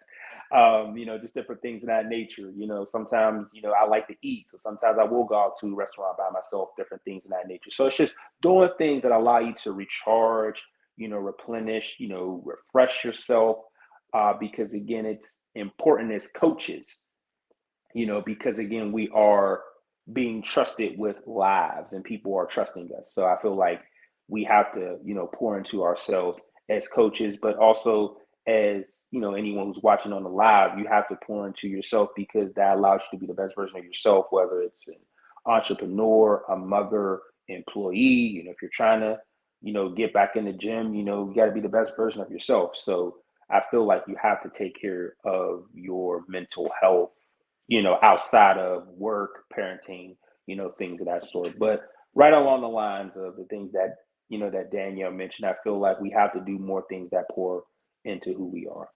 Just different things of that nature. Sometimes, I like to eat. So sometimes I will go out to a restaurant by myself, different things of that nature. So it's just doing things that allow you to recharge, replenish, refresh yourself. Because again, it's important as coaches, because again, we are being trusted with lives, and people are trusting us. So I feel like we have to, pour into ourselves as coaches, but also as, anyone who's watching on the live, you have to pour into yourself, because that allows you to be the best version of yourself, whether it's an entrepreneur, a mother, employee. If you're trying to, get back in the gym, you got to be the best version of yourself. So I feel like you have to take care of your mental health, outside of work, parenting, things of that sort. But right along the lines of the things that, that Danielle mentioned, I feel like we have to do more things that pour into who we are.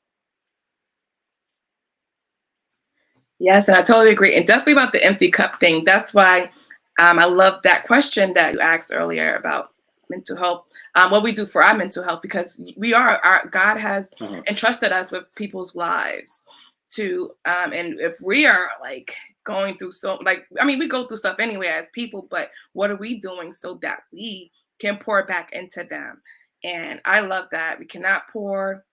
yes, and I totally agree. And definitely about the empty cup thing. That's why I love that question that you asked earlier about mental health, what we do for our mental health, because God has Mhm. entrusted us with people's lives to, and if we are like going through we go through stuff anyway as people, but what are we doing so that we can pour back into them? And I love that we cannot pour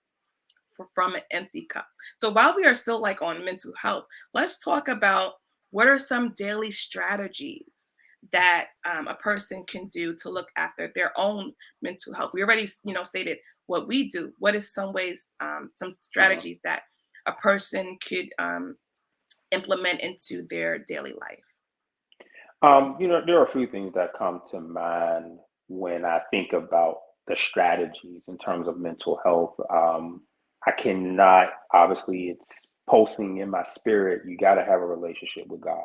from an empty cup. So while we are still like on mental health, let's talk about what are some daily strategies that a person can do to look after their own mental health. We already, stated what we do. What is some ways, some Uh-huh. strategies that a person could implement into their daily life? There are a few things that come to mind when I think about the strategies in terms of mental health. I cannot, obviously, it's pulsing in my spirit. You got to have a relationship with God.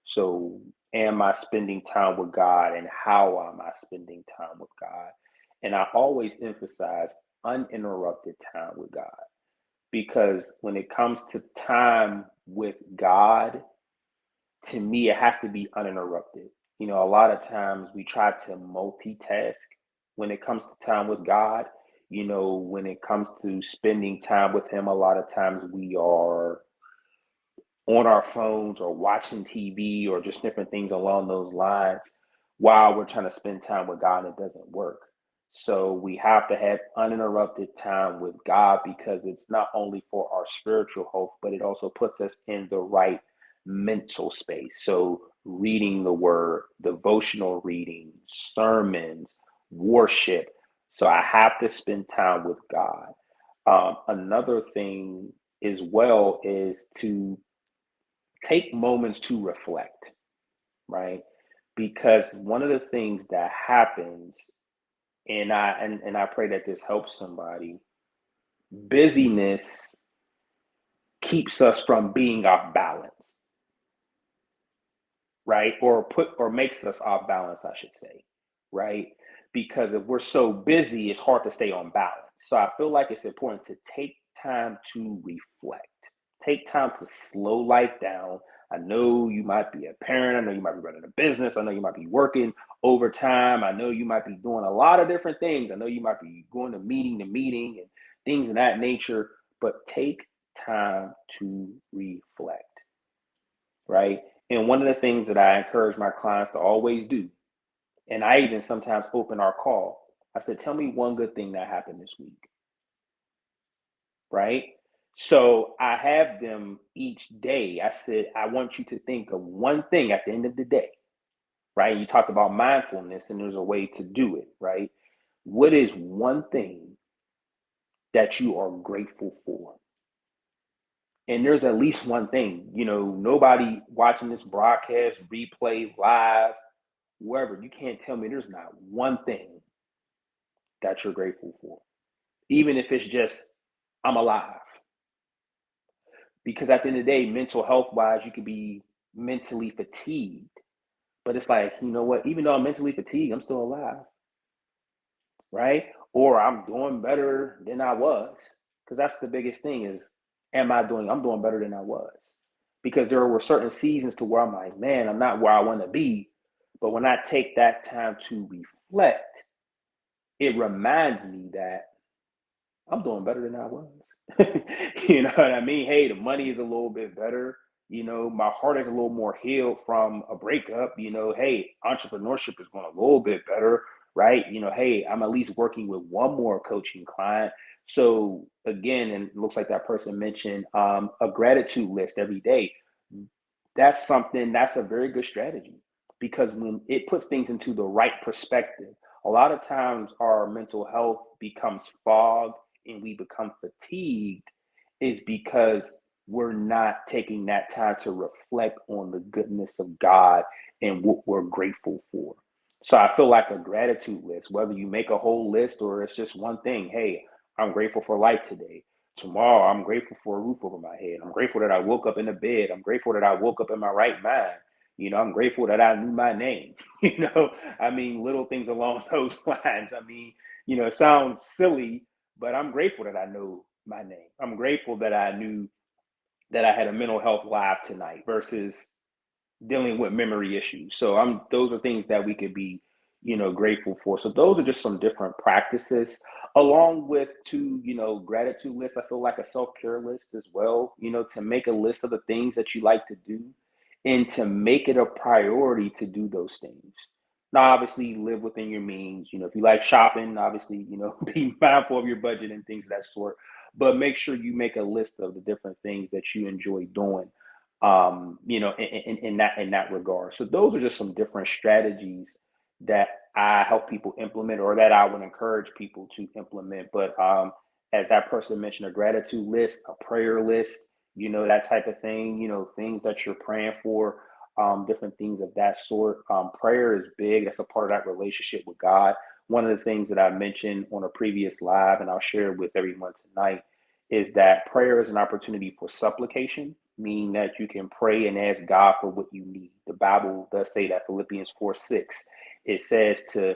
So, am I spending time with God, and how am I spending time with God? And I always emphasize uninterrupted time with God, because when it comes to time with God, to me, it has to be uninterrupted. A lot of times we try to multitask when it comes to time with God. When it comes to spending time with Him, a lot of times we are on our phones or watching TV or just different things along those lines while we're trying to spend time with God, and it doesn't work. So we have to have uninterrupted time with God, because it's not only for our spiritual health, but it also puts us in the right mental space. So reading the word, devotional reading, sermons, worship. So I have to spend time with God. Another thing as well is to take moments to reflect, right? Because one of the things that happens, and I pray that this helps somebody, busyness keeps us from being off balance, right? Or makes us off balance, I should say, right? Because if we're so busy, it's hard to stay on balance. So I feel like it's important to take time to reflect. Take time to slow life down. I know you might be a parent. I know you might be running a business. I know you might be working overtime. I know you might be doing a lot of different things. I know you might be going to meeting and things of that nature. But take time to reflect, right? And one of the things that I encourage my clients to always do, and I even sometimes open our call, I said, tell me one good thing that happened this week, right? So I have them each day. I said, I want you to think of one thing at the end of the day, right? You talked about mindfulness, and there's a way to do it, right? What is one thing that you are grateful for? And there's at least one thing. Nobody watching this broadcast, replay, live, wherever, you can't tell me there's not one thing that you're grateful for, even if it's just, I'm alive. Because at the end of the day, mental health wise, you could be mentally fatigued, but it's like, you know what, even though I'm mentally fatigued, I'm still alive, right? Or I'm doing better than I was. Because that's the biggest thing is, I'm doing better than I was. Because there were certain seasons to where I'm like, man, I'm not where I want to be. But when I take that time to reflect, it reminds me that I'm doing better than I was. You know what I mean? Hey, the money is a little bit better. My heart is a little more healed from a breakup. Hey, entrepreneurship is going a little bit better, right? Hey, I'm at least working with one more coaching client. So again, and it looks like that person mentioned a gratitude list every day. That's a very good strategy, because when it puts things into the right perspective, a lot of times our mental health becomes fog and we become fatigued, is because we're not taking that time to reflect on the goodness of God and what we're grateful for. So I feel like a gratitude list, whether you make a whole list or it's just one thing. Hey, I'm grateful for life today. Tomorrow, I'm grateful for a roof over my head. I'm grateful that I woke up in a bed. I'm grateful that I woke up in my right mind. I'm grateful that I knew my name. Little things along those lines. It sounds silly, but I'm grateful that I know my name. I'm grateful that I knew that I had a mental health live tonight versus dealing with memory issues. So those are things that we could be, grateful for. So those are just some different practices, along with gratitude list. I feel like a self-care list as well, to make a list of the things that you like to do and to make it a priority to do those things. Now, obviously, live within your means. If you like shopping, obviously, be mindful of your budget and things of that sort. But make sure you make a list of the different things that you enjoy doing, in that regard. So those are just some different strategies that I help people implement, or that I would encourage people to implement. But as that person mentioned, a gratitude list, a prayer list, that type of thing, things that you're praying for. different things of that sort. Prayer is big. That's a part of that relationship with God. One of the things that I mentioned on a previous live, and I'll share with everyone tonight, is that prayer is an opportunity for supplication, meaning that you can pray and ask God for what you need. The Bible does say that, Philippians 4:6. It says to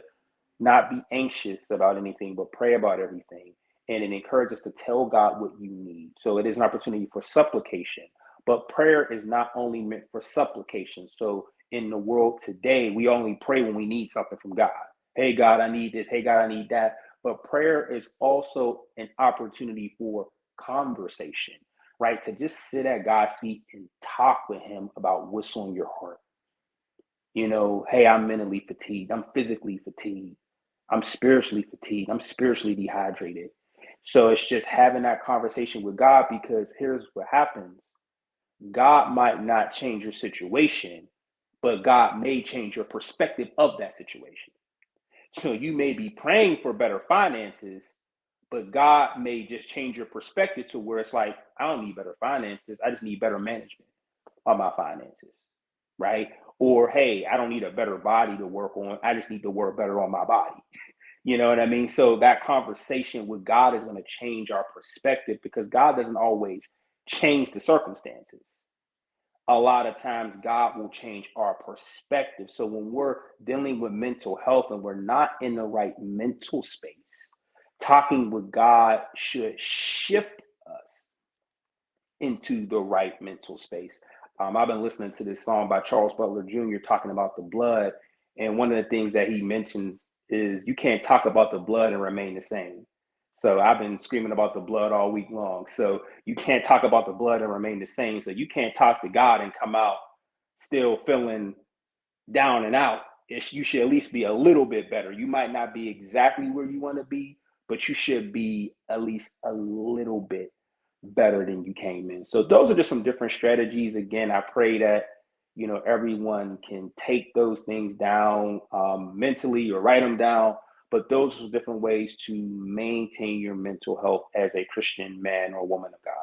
not be anxious about anything, but pray about everything. And it encourages us to tell God what you need. So it is an opportunity for supplication. But prayer is not only meant for supplication. So in the world today, we only pray when we need something from God. Hey, God, I need this. Hey, God, I need that. But prayer is also an opportunity for conversation, right? To just sit at God's feet and talk with Him about what's on your heart. Hey, I'm mentally fatigued. I'm physically fatigued. I'm spiritually fatigued. I'm spiritually dehydrated. So it's just having that conversation with God, because here's what happens. God might not change your situation, but God may change your perspective of that situation. So you may be praying for better finances, but God may just change your perspective to where it's like, I don't need better finances. I just need better management of my finances, right? Or, hey, I don't need a better body to work on. I just need to work better on my body. You know what I mean? So that conversation with God is going to change our perspective, because God doesn't always change the circumstances. A lot of times God will change our perspective. So when we're dealing with mental health and we're not in the right mental space, talking with God should shift us into the right mental space. I've been listening to this song by Charles Butler Jr. talking about the blood. And one of the things that he mentions is you can't talk about the blood and remain the same. So I've been screaming about the blood all week long. So you can't talk about the blood and remain the same. So you can't talk to God and come out still feeling down and out. You should at least be a little bit better. You might not be exactly where you want to be, but you should be at least a little bit better than you came in. So those are just some different strategies. Again, I pray that everyone can take those things down mentally or write them down. But those are different ways to maintain your mental health as a Christian man or woman of God.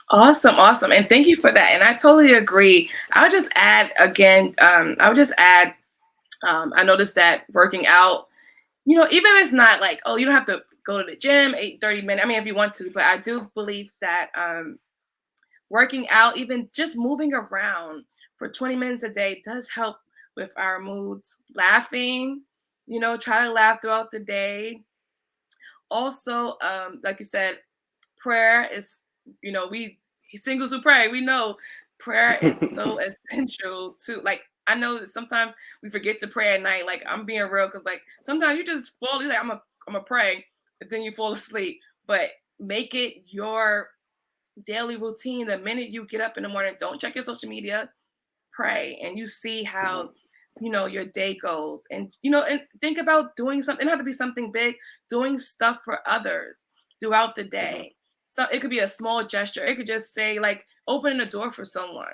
Awesome, awesome. And thank you for that. And I totally agree. I would just add again, I noticed that working out, even if it's not like, oh, you don't have to go to the gym 30 minutes. I mean, if you want to, but I do believe that working out, even just moving around for 20 minutes a day does help with our moods. Laughing, try to laugh throughout the day. Also, like you said, prayer is, we singles who pray, we know prayer is so essential to, like, I know that sometimes we forget to pray at night. Like, I'm being real, because like sometimes you just fall, you're like, I'm a pray, but then you fall asleep. But make it your daily routine. The minute you get up in the morning, don't check your social media, pray, and you see how your day goes. And and think about doing something. It doesn't have to be something big. Doing stuff for others throughout the day. So it could be a small gesture. It could just say, like, opening the door for someone,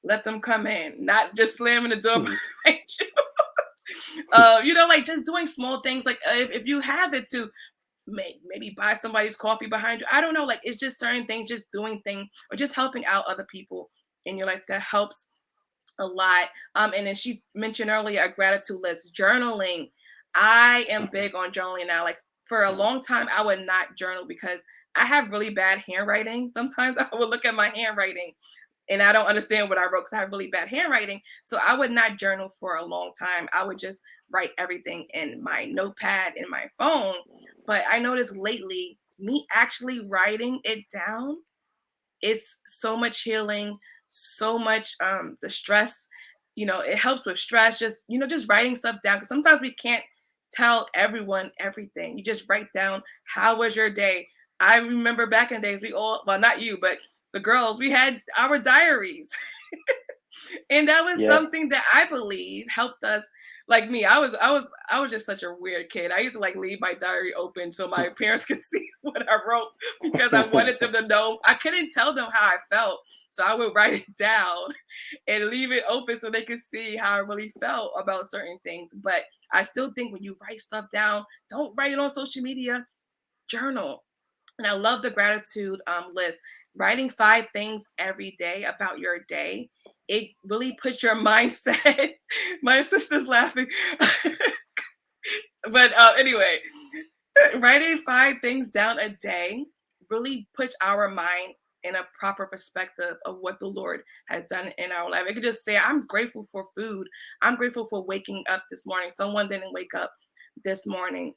let them come in, not just slamming the door behind you. Like, just doing small things. Like, if you have it to maybe buy somebody's coffee behind you. I don't know. Like, it's just certain things, just doing things or just helping out other people in your life that helps a lot. And then she mentioned earlier a gratitude list, journaling. I am big on journaling now. Like, for a long time, I would not journal because I have really bad handwriting. Sometimes I would look at my handwriting and I don't understand what I wrote because I have really bad handwriting. So I would not journal for a long time. I would just write everything in my notepad in my phone. But I noticed lately, me actually writing it down is so much healing, so much the stress. It helps with stress. Just writing stuff down, because sometimes we can't tell everyone everything. You just write down, how was your day? I remember back in the days, we all, well, not you, but the girls, we had our diaries. And that was Yeah. something that I believe helped us. Like me, I was just such a weird kid. I used to like leave my diary open so my parents could see what I wrote, because I wanted them to know. I couldn't tell them how I felt, so I would write it down and leave it open so they could see how I really felt about certain things. But I still think when you write stuff down, don't write it on social media. Journal. And I love the gratitude list. Writing 5 things every day about your day, it really puts your mindset. My sister's laughing. But anyway, writing 5 things down a day really puts our mind in a proper perspective of what the Lord has done in our life. I could just say, I'm grateful for food. I'm grateful for waking up this morning. Someone didn't wake up this morning.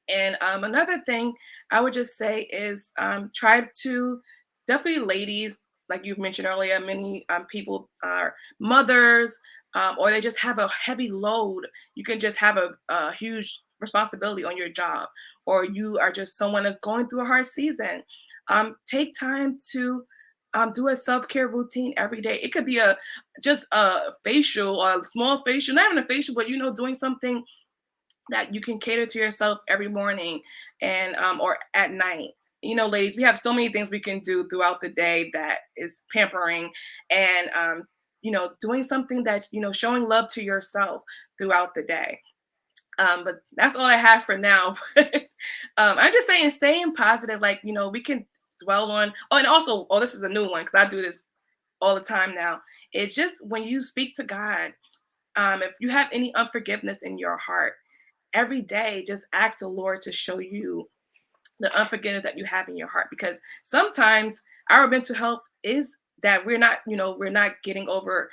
And another thing I would just say is try to, definitely ladies, like you mentioned earlier, many people are mothers, or they just have a heavy load. You can just have a huge responsibility on your job, or you are just someone that's going through a hard season. Take time to do a self-care routine every day. It could be a just a facial, a small facial, not even a facial, but doing something that you can cater to yourself every morning and or at night. Ladies, we have so many things we can do throughout the day that is pampering, and doing something that showing love to yourself throughout the day. But that's all I have for now. I'm just saying, staying positive. Like we can dwell on. Oh, and also, oh, this is a new one because I do this all the time now. It's just when you speak to God. If you have any unforgiveness in your heart, every day just ask the Lord to show you the unforgiveness that you have in your heart, because sometimes our mental health is that we're not getting over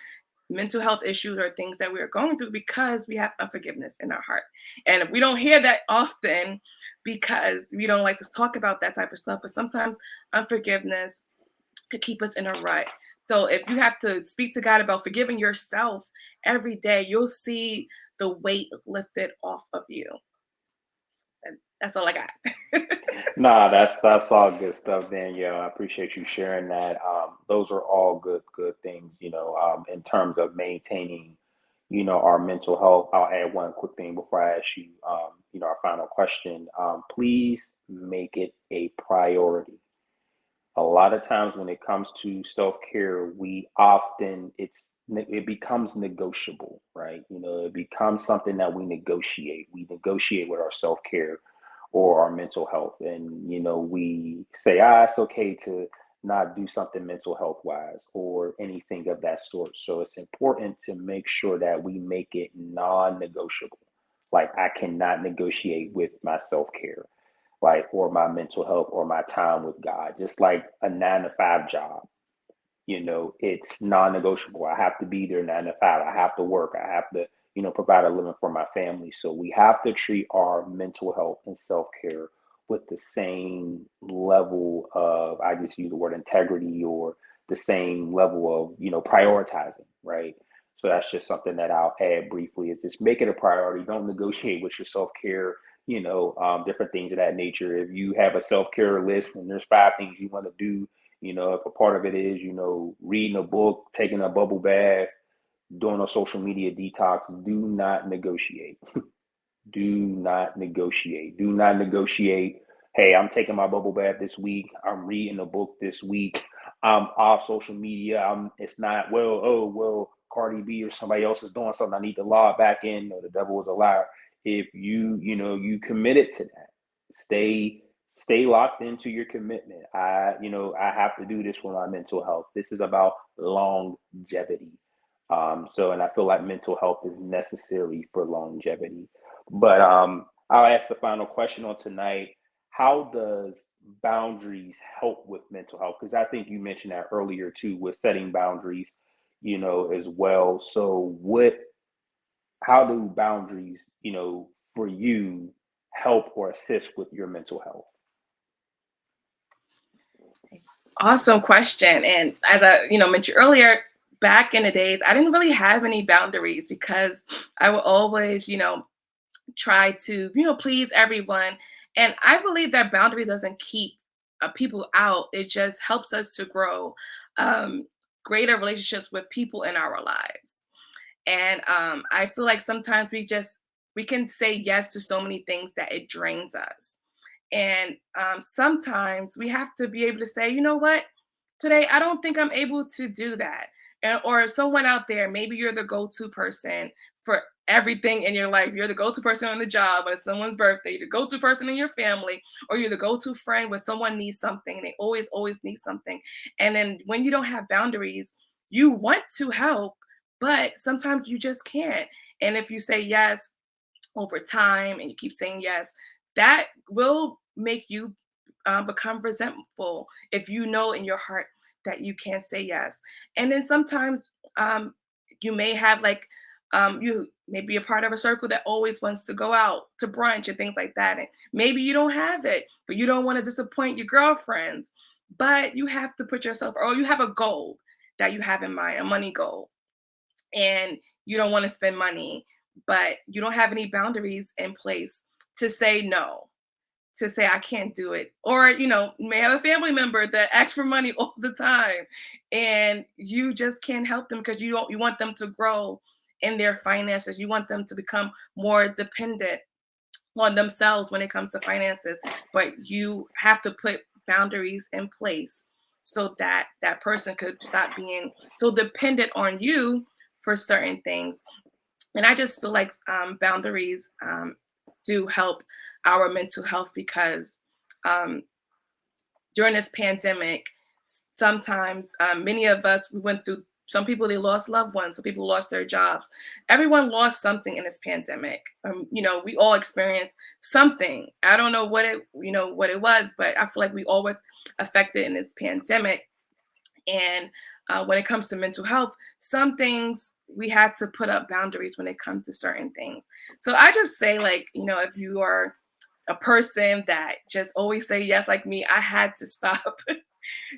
mental health issues or things that we're going through because we have unforgiveness in our heart. And we don't hear that often because we don't like to talk about that type of stuff, but sometimes unforgiveness could keep us in a rut. So if you have to speak to God about forgiving yourself every day, you'll see the weight lifted off of you. And that's all I got. Nah, that's all good stuff, Danielle. I appreciate you sharing that. Those are all good things, in terms of maintaining, our mental health. I'll add one quick thing before I ask you, our final question. Please make it a priority. A lot of times when it comes to self-care, we often it becomes negotiable, right? It becomes something that we negotiate. We negotiate with our self-care or our mental health, and we say, it's okay to not do something mental health wise or anything of that sort. So it's important to make sure that we make it non-negotiable. Like, I cannot negotiate with my self-care, like, or my mental health or my time with God. Just like a 9 to 5 job, it's non-negotiable. I have to be there 9 to 5. I have to work. I have to, provide a living for my family. So we have to treat our mental health and self-care with the same level of, I just use the word integrity, or the same level of, prioritizing, right? So that's just something that I'll add briefly, is just make it a priority. Don't negotiate with your self-care, different things of that nature. If you have a self-care list and there's 5 things you want to do, if a part of it is, reading a book, taking a bubble bath, doing a social media detox, do not negotiate. Do not negotiate. Do not negotiate. Hey, I'm taking my bubble bath this week. I'm reading a book this week. I'm off social media. It's not, well, oh, well, Cardi B or somebody else is doing something, I need to log back in. No, the devil is a liar. If you committed to that, stay locked into your commitment. I have to do this for my mental health. This is about longevity. And I feel like mental health is necessary for longevity. But I'll ask the final question on tonight. How does boundaries help with mental health? Because I think you mentioned that earlier too, with setting boundaries, as well. So how do boundaries, for you, help or assist with your mental health? Awesome question. And as I mentioned earlier, back in the days, I didn't really have any boundaries because I would always try to please everyone. And I believe that boundary doesn't keep people out. It just helps us to grow um, greater relationships with people in our lives. And I feel like sometimes we can say yes to so many things that it drains us. And sometimes we have to be able to say, you know what, today I don't think I'm able to do that. Or if someone out there, maybe you're the go-to person for everything in your life. You're the go-to person on the job when it's someone's birthday, you're the go-to person in your family, or you're the go-to friend when someone needs something, and they always need something. And then when you don't have boundaries, you want to help, but sometimes you just can't. And if you say yes over time and you keep saying yes, that will make you become resentful if you know in your heart that you can't say yes. And then sometimes you may have like, you may be a part of a circle that always wants to go out to brunch and things like that. And maybe you don't have it, but you don't want to disappoint your girlfriends. But you have to put yourself, or you have a goal that you have in mind, a money goal, and you don't want to spend money, but you don't have any boundaries in place to say no, to say I can't do it. Or, you may have a family member that asks for money all the time, and you just can't help them because you want them to grow in their finances. You want them to become more dependent on themselves when it comes to finances, but you have to put boundaries in place so that that person could stop being so dependent on you for certain things. And I just feel like boundaries do help our mental health because um, during this pandemic, sometimes many of us, we went through, some people, they lost loved ones, some people lost their jobs. Everyone lost something in this pandemic. We all experienced something. I don't know what it was, but I feel like we all was affected in this pandemic. And when it comes to mental health, some things we had to put up boundaries when it comes to certain things. So I just say, like, if you are a person that just always say yes, like me, I had to stop.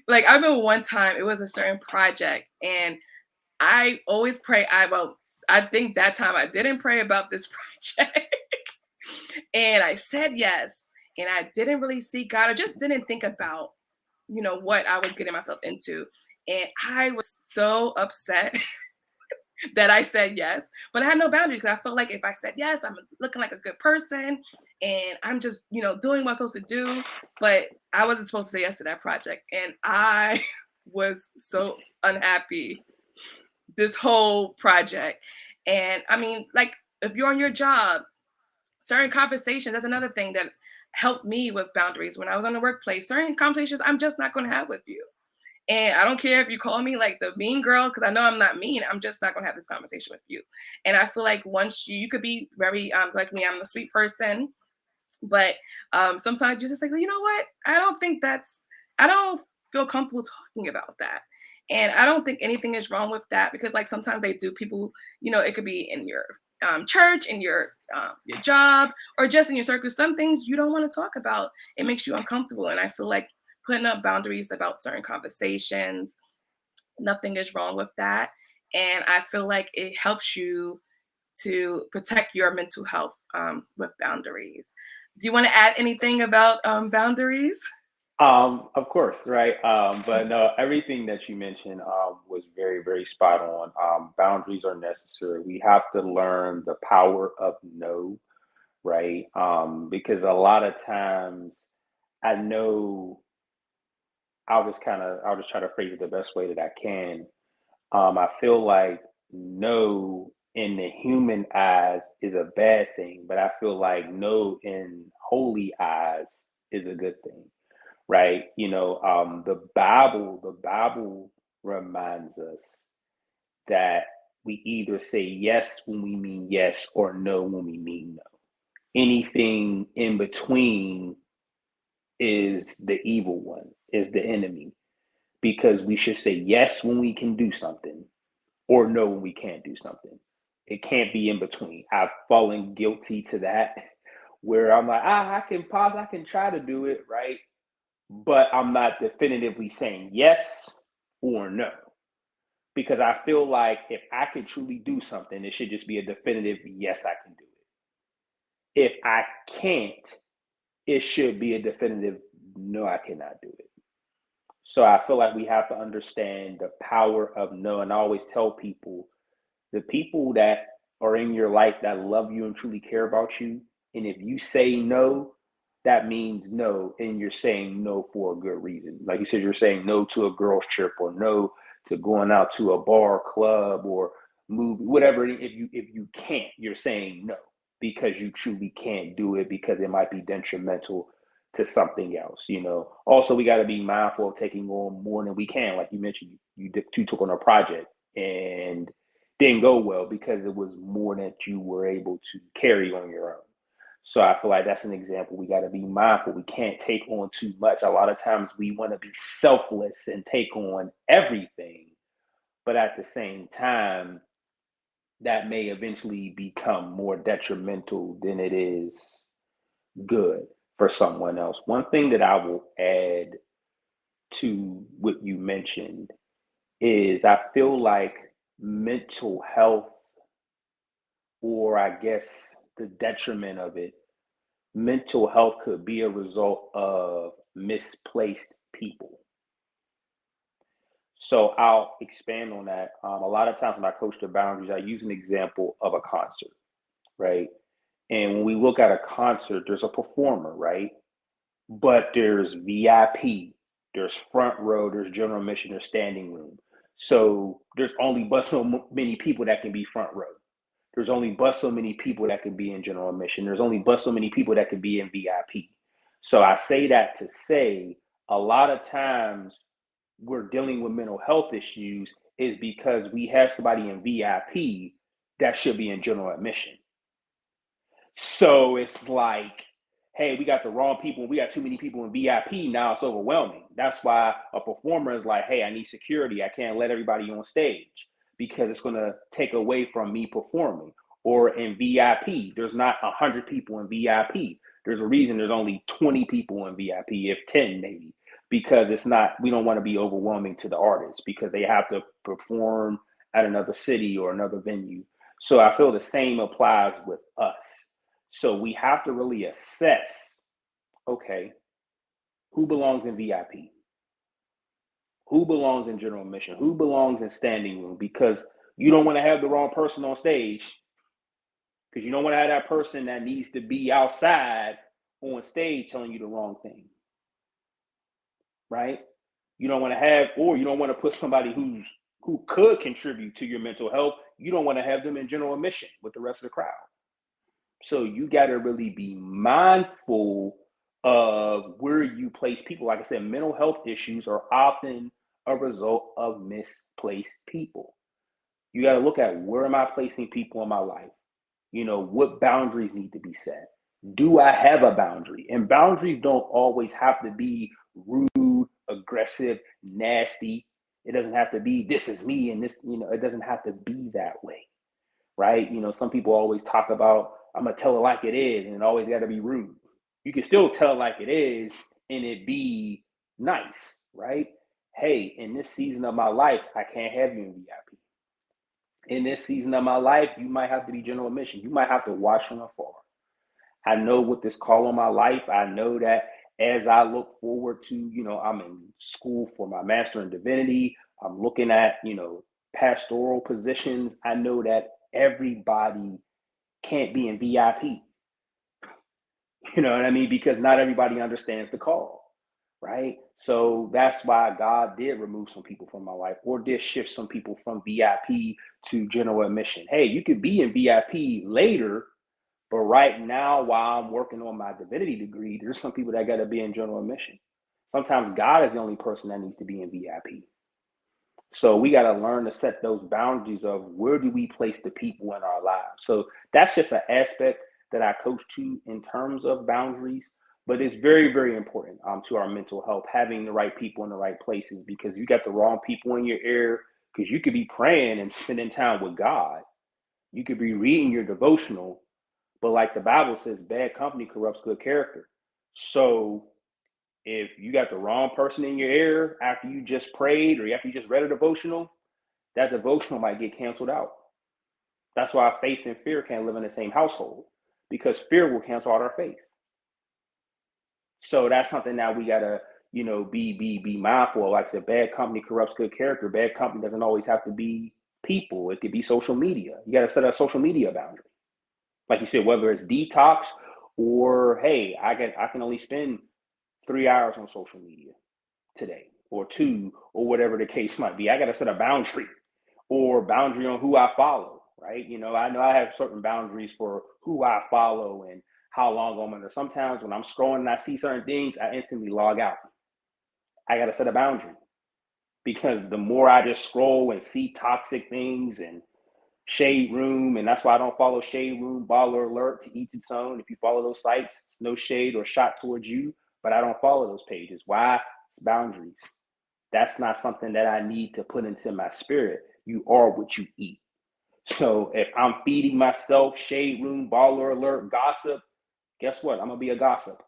Like, I remember one time it was a certain project, and I always pray. I think that time I didn't pray about this project, and I said yes, and I didn't really seek God. I just didn't think about what I was getting myself into, and I was so upset that I said yes, but I had no boundaries because I felt like if I said yes, I'm looking like a good person, and I'm just doing what I'm supposed to do. But I wasn't supposed to say yes to that project, and I was so unhappy this whole project. And I mean, like, if you're on your job, certain conversations, that's another thing that helped me with boundaries. When I was on the workplace, certain conversations I'm just not going to have with you. And I don't care if you call me like the mean girl, because I know I'm not mean. I'm just not gonna have this conversation with you. And I feel like once you could be very like me, I'm a sweet person, but sometimes you're just like, you know what? I don't feel comfortable talking about that. And I don't think anything is wrong with that, because like sometimes they do, people, it could be in your church, in your job, or just in your circle. Some things you don't want to talk about. It makes you uncomfortable. And I feel like putting up boundaries about certain conversations, nothing is wrong with that. And I feel like it helps you to protect your mental health with boundaries. Do you want to add anything about boundaries? Of course, right? But no, everything that you mentioned was very, very spot on. Boundaries are necessary. We have to learn the power of no, right? Because a lot of times, I know I'll just try to phrase it the best way that I can. I feel like no in the human eyes is a bad thing, but I feel like no in holy eyes is a good thing, right? The Bible reminds us that we either say yes when we mean yes or no when we mean no. Anything in between is the evil one, is the enemy, because we should say yes when we can do something or no when we can't do something. It can't be in between. I've fallen guilty to that where I'm like, I can pause, I can try to do it, right? But I'm not definitively saying yes or no. Because I feel like if I can truly do something, it should just be a definitive yes, I can do it. If I can't, it should be a definitive no, I cannot do it. So I feel like we have to understand the power of no. And I always tell people, the people that are in your life that love you and truly care about you, and if you say no, that means no, and you're saying no for a good reason. Like you said, you're saying no to a girl's trip, or no to going out to a bar or club, or movie, whatever. If you can't, you're saying no because you truly can't do it because it might be detrimental to something else. Also, we got to be mindful of taking on more than we can. Like you mentioned, you took on a project and didn't go well because it was more than you were able to carry on your own. So I feel like that's an example. We got to be mindful. We can't take on too much. A lot of times we want to be selfless and take on everything, but at the same time, that may eventually become more detrimental than it is good for someone else. One thing that I will add to what you mentioned is I feel like mental health, or I guess the detriment of it, mental health could be a result of misplaced people. So I'll expand on that. A lot of times when I coach the boundaries, I use an example of a concert, right? And when we look at a concert, there's a performer, right? But there's VIP, there's front row, there's general admission, there's standing room. So there's only but so many people that can be front row. There's only but so many people that can be in general admission. There's only but so many people that can be in VIP. So I say that to say a lot of times we're dealing with mental health issues is because we have somebody in VIP that should be in general admission. So it's like, hey, we got the wrong people. We got too many people in VIP. Now it's overwhelming. That's why a performer is like, hey, I need security. I can't let everybody on stage because it's going to take away from me performing. Or in VIP, there's not 100 people in VIP. There's a reason there's only 20 people in VIP, if 10 maybe, because it's not, we don't want to be overwhelming to the artists because they have to perform at another city or another venue. So I feel the same applies with us. So we have to really assess, okay, who belongs in VIP? Who belongs in general admission? Who belongs in standing room? Because you don't want to have the wrong person on stage, because you don't want to have that person that needs to be outside on stage telling you the wrong thing, right? You don't want to have, or you don't want to put somebody who could contribute to your mental health. You don't want to have them in general admission with the rest of the crowd. So you got to really be mindful of where you place people. Like I said, mental health issues are often a result of misplaced people. You got to look at, where am I placing people in my life? What boundaries need to be set? Do I have a boundary? And boundaries don't always have to be rude, aggressive, nasty. It doesn't have to be, this is me and this, it doesn't have to be that way, right? Some people always talk about, I'm going to tell it like it is, and it always got to be rude. You can still tell it like it is and it be nice, right? Hey, in this season of my life, I can't have you in VIP. In this season of my life, you might have to be general admission. You might have to watch from afar. I know with this call on my life, I know that as I look forward to, I'm in school for my master in divinity. I'm looking at, pastoral positions. I know that everybody can't be in VIP. You know what I mean? Because not everybody understands the call, right? So that's why God did remove some people from my life, or did shift some people from VIP to general admission. Hey, you could be in VIP later, but right now, while I'm working on my divinity degree, there's some people that got to be in general admission. Sometimes God is the only person that needs to be in VIP. So we got to learn to set those boundaries of, where do we place the people in our lives? So that's just an aspect that I coach to in terms of boundaries, but it's very, very important to our mental health, having the right people in the right places, because you got the wrong people in your ear, because you could be praying and spending time with God. You could be reading your devotional, but like the Bible says, bad company corrupts good character. So if you got the wrong person in your ear after you just prayed, or after you just read a devotional, that devotional might get canceled out. That's why faith and fear can't live in the same household, because fear will cancel out our faith. So that's something that we gotta, be mindful of. Like I said, bad company corrupts good character. Bad company doesn't always have to be people. It could be social media. You gotta set a social media boundary. Like you said, whether it's detox, or hey, I can only spend 3 hours on social media today, or 2, or whatever the case might be. I got to set a boundary or boundary on who I follow, right? I know I have certain boundaries for who I follow and how long I'm under. Sometimes when I'm scrolling and I see certain things, I instantly log out. I got to set a boundary because the more I just scroll and see toxic things and Shade Room, and that's why I don't follow Shade Room, Baller Alert, to each its own. If you follow those sites, no shade or shot towards you, but I don't follow those pages. Why? Boundaries. That's not something that I need to put into my spirit. You are what you eat. So if I'm feeding myself Shade Room, Baller Alert, gossip, guess what? I'm going to be a gossip.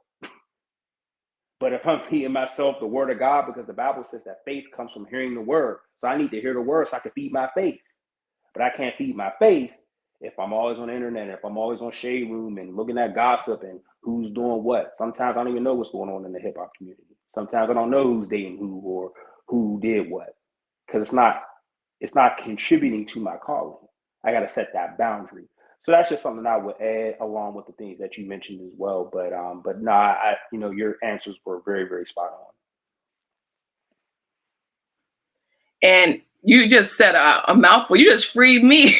But if I'm feeding myself the word of God, because the Bible says that faith comes from hearing the word. So I need to hear the word so I can feed my faith. But I can't feed my faith if I'm always on the internet, if I'm always on Shade Room and looking at gossip and who's doing what. Sometimes I don't even know what's going on in the hip hop community. Sometimes I don't know who's dating who or who did what, because it's not contributing to my calling. I got to set that boundary. So that's just something I would add along with the things that you mentioned as well. But no, your answers were very, very spot on. And you just said a mouthful. You just freed me.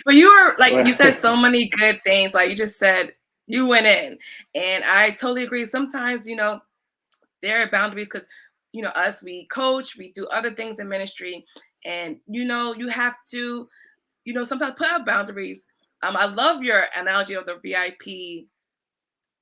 But you are like, you said so many good things. Like you just said, you went in. And I totally agree. Sometimes, there are boundaries because, us, we coach, we do other things in ministry. And, you have to, sometimes put out boundaries. I love your analogy of the VIP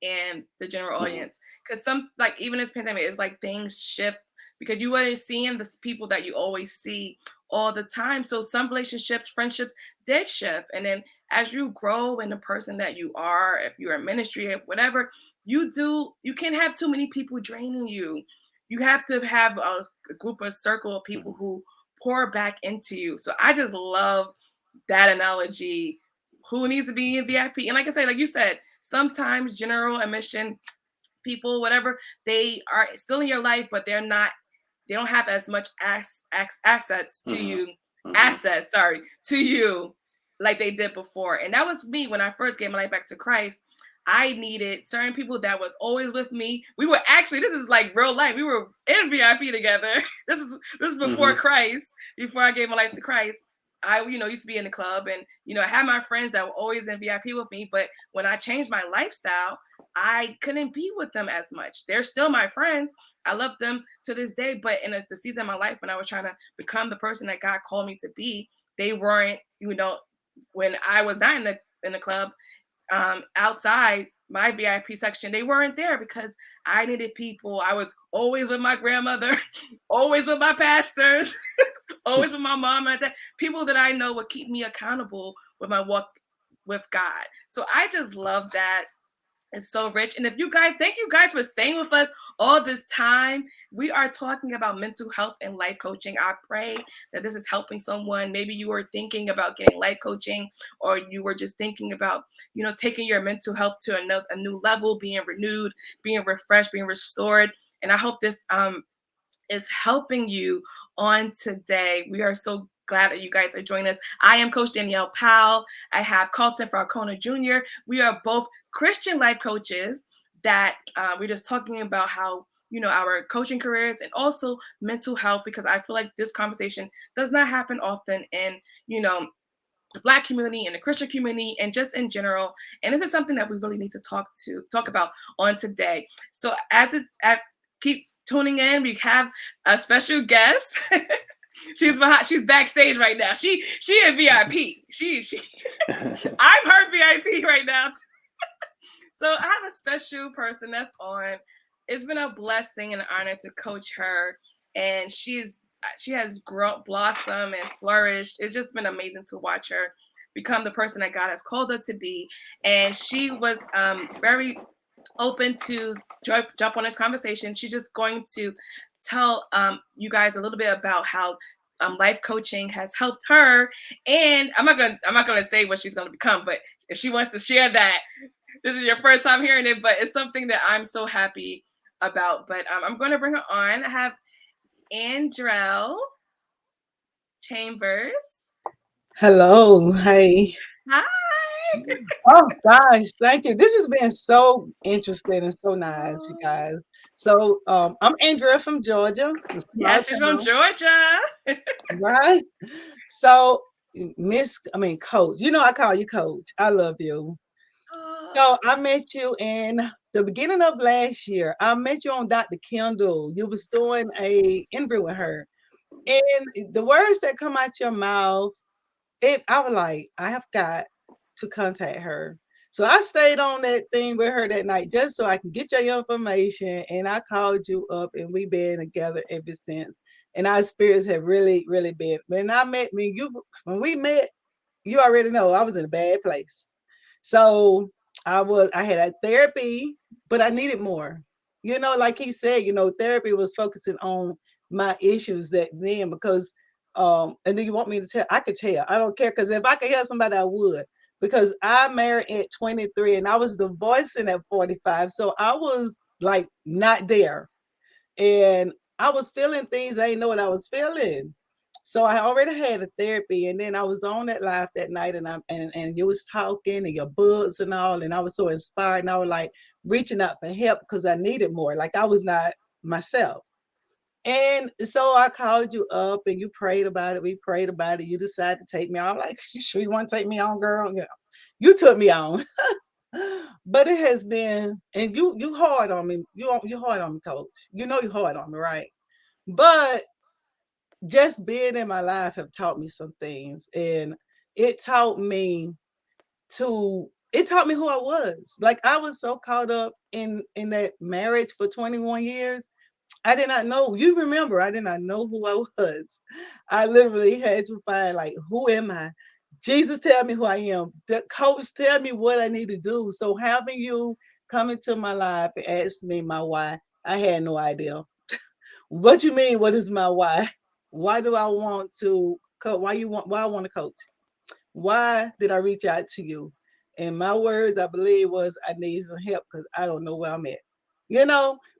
and the general Mm-hmm. audience, because like even this pandemic, it's like things shift because you are seeing the people that you always see all the time. So some relationships, friendships did shift, and then as you grow in the person that you are, if you're in ministry, whatever you can't have too many people draining you. You have to have a group, a circle of people who pour back into you. So I just love that analogy. Who needs to be in VIP? And like I said, like you said, sometimes general admission people, whatever, they are still in your life, but they don't have as much assets to Mm-hmm. you, Mm-hmm. to you like they did before. And that was me when I first gave my life back to Christ. I needed certain people that was always with me. We were actually, this is like real life. We were in VIP together. This is before Mm-hmm. Christ, before I gave my life to Christ. I, used to be in the club, and, I had my friends that were always in VIP with me. But when I changed my lifestyle, I couldn't be with them as much. They're still my friends. I love them to this day. But in the season of my life when I was trying to become the person that God called me to be, they weren't, when I was not in the club, outside my VIP section, they weren't there because I needed people. I was always with my grandmother, always with my pastors, always with my mom, and that people that I know would keep me accountable with my walk with God. So I just love that. It's so rich. And if you guys, thank you guys for staying with us all this time. We are talking about mental health and life coaching. I pray that this is helping someone. Maybe you were thinking about getting life coaching, or you were just thinking about, taking your mental health to a new level, being renewed, being refreshed, being restored. And I hope this is helping you on today. We are so glad that you guys are joining us. I am Coach Danielle Pyle. I have Carlton Falconer Jr. We are both Christian life coaches that we're just talking about how, our coaching careers and also mental health, because I feel like this conversation does not happen often in, the Black community and the Christian community and just in general. And this is something that we really need to talk about on today. So keep tuning in. We have a special guest. She's backstage right now. She in VIP. She I'm her VIP right now. So I have a special person that's on. It's been a blessing and an honor to coach her, and she has grown, blossomed, and flourished. It's just been amazing to watch her become the person that God has called her to be. And she was very open to jump on this conversation. She's just going to tell you guys a little bit about how life coaching has helped her. And I'm not gonna say what she's gonna become, but if she wants to share that, this is your first time hearing it, but it's something that I'm so happy about. But I'm going to bring her on. I have Andrell Chambers. Hello. Hi. Hi. Oh gosh, thank you. This has been so interesting and so nice, you guys. So I'm Andrea from Georgia, the small Yes, she's from town, Georgia. right? So Coach, I call you Coach. I love you. So I met you in the beginning of last year. I met you on Dr. Kendall. You was doing a interview with her. And the words that come out your mouth, I was like, I have got to contact her. So I stayed on that thing with her that night just so I can get your information. And I called you up and we've been together ever since. And our spirits have really, really been. When we met, you already know I was in a bad place. So I had a therapy, but I needed more. Like he said, therapy was focusing on my issues that then because and then you want me to tell, I could tell. I don't care because if I could help somebody, I would. Because I married at 23 and I was divorcing at 45. So I was like not there. And I was feeling things I didn't know what I was feeling. So I already had a therapy, and then I was on that live that night, and you was talking and your books and all, and I was so inspired, and I was like reaching out for help because I needed more. Like I was not myself. And so I called you up and you prayed about it. We prayed about it. You decided to take me on. I'm like, you sure you want to take me on, girl? Yeah. You took me on. But it has been, and you hard on me. You hard on me, coach. You hard on me, right? But just being in my life have taught me some things, and it taught me it taught me who I was. Like I was so caught up in that marriage for 21 years. I did not know. You remember, I did not know who I was. I literally had to find like, who am I? Jesus, tell me who I am. The coach, tell me what I need to do. So having you come into my life and ask me my why, I had no idea. What you mean? What is my why? Why do I want to coach? Why I want to coach? Why did I reach out to you? And my words, I believe, was I need some help because I don't know where I'm at.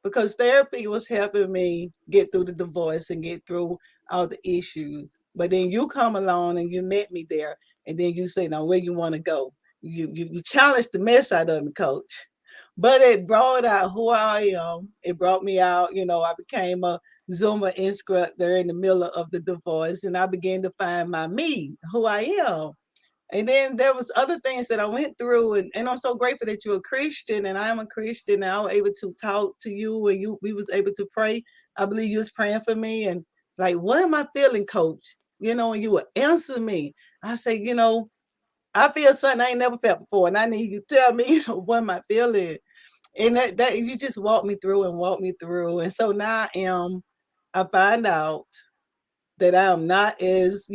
Because therapy was helping me get through the divorce and get through all the issues. But then you come along and you met me there, and then you say, "Now where you want to go?" You challenged the mess out of me, coach. But it brought out who I am. It brought me out. I became a Zumba instructor in the middle of the divorce, and I began to find my me, who I am. And then there was other things that I went through, and I'm so grateful that you're a Christian and I am a Christian, and I was able to talk to you, and we was able to pray. I believe you was praying for me, and like, what am I feeling, coach? And you would answer me. I say, I feel something I ain't never felt before, and I need you to tell me, what am I feeling? And that you just walk me through and walk me through. And so now I find out that I am not as,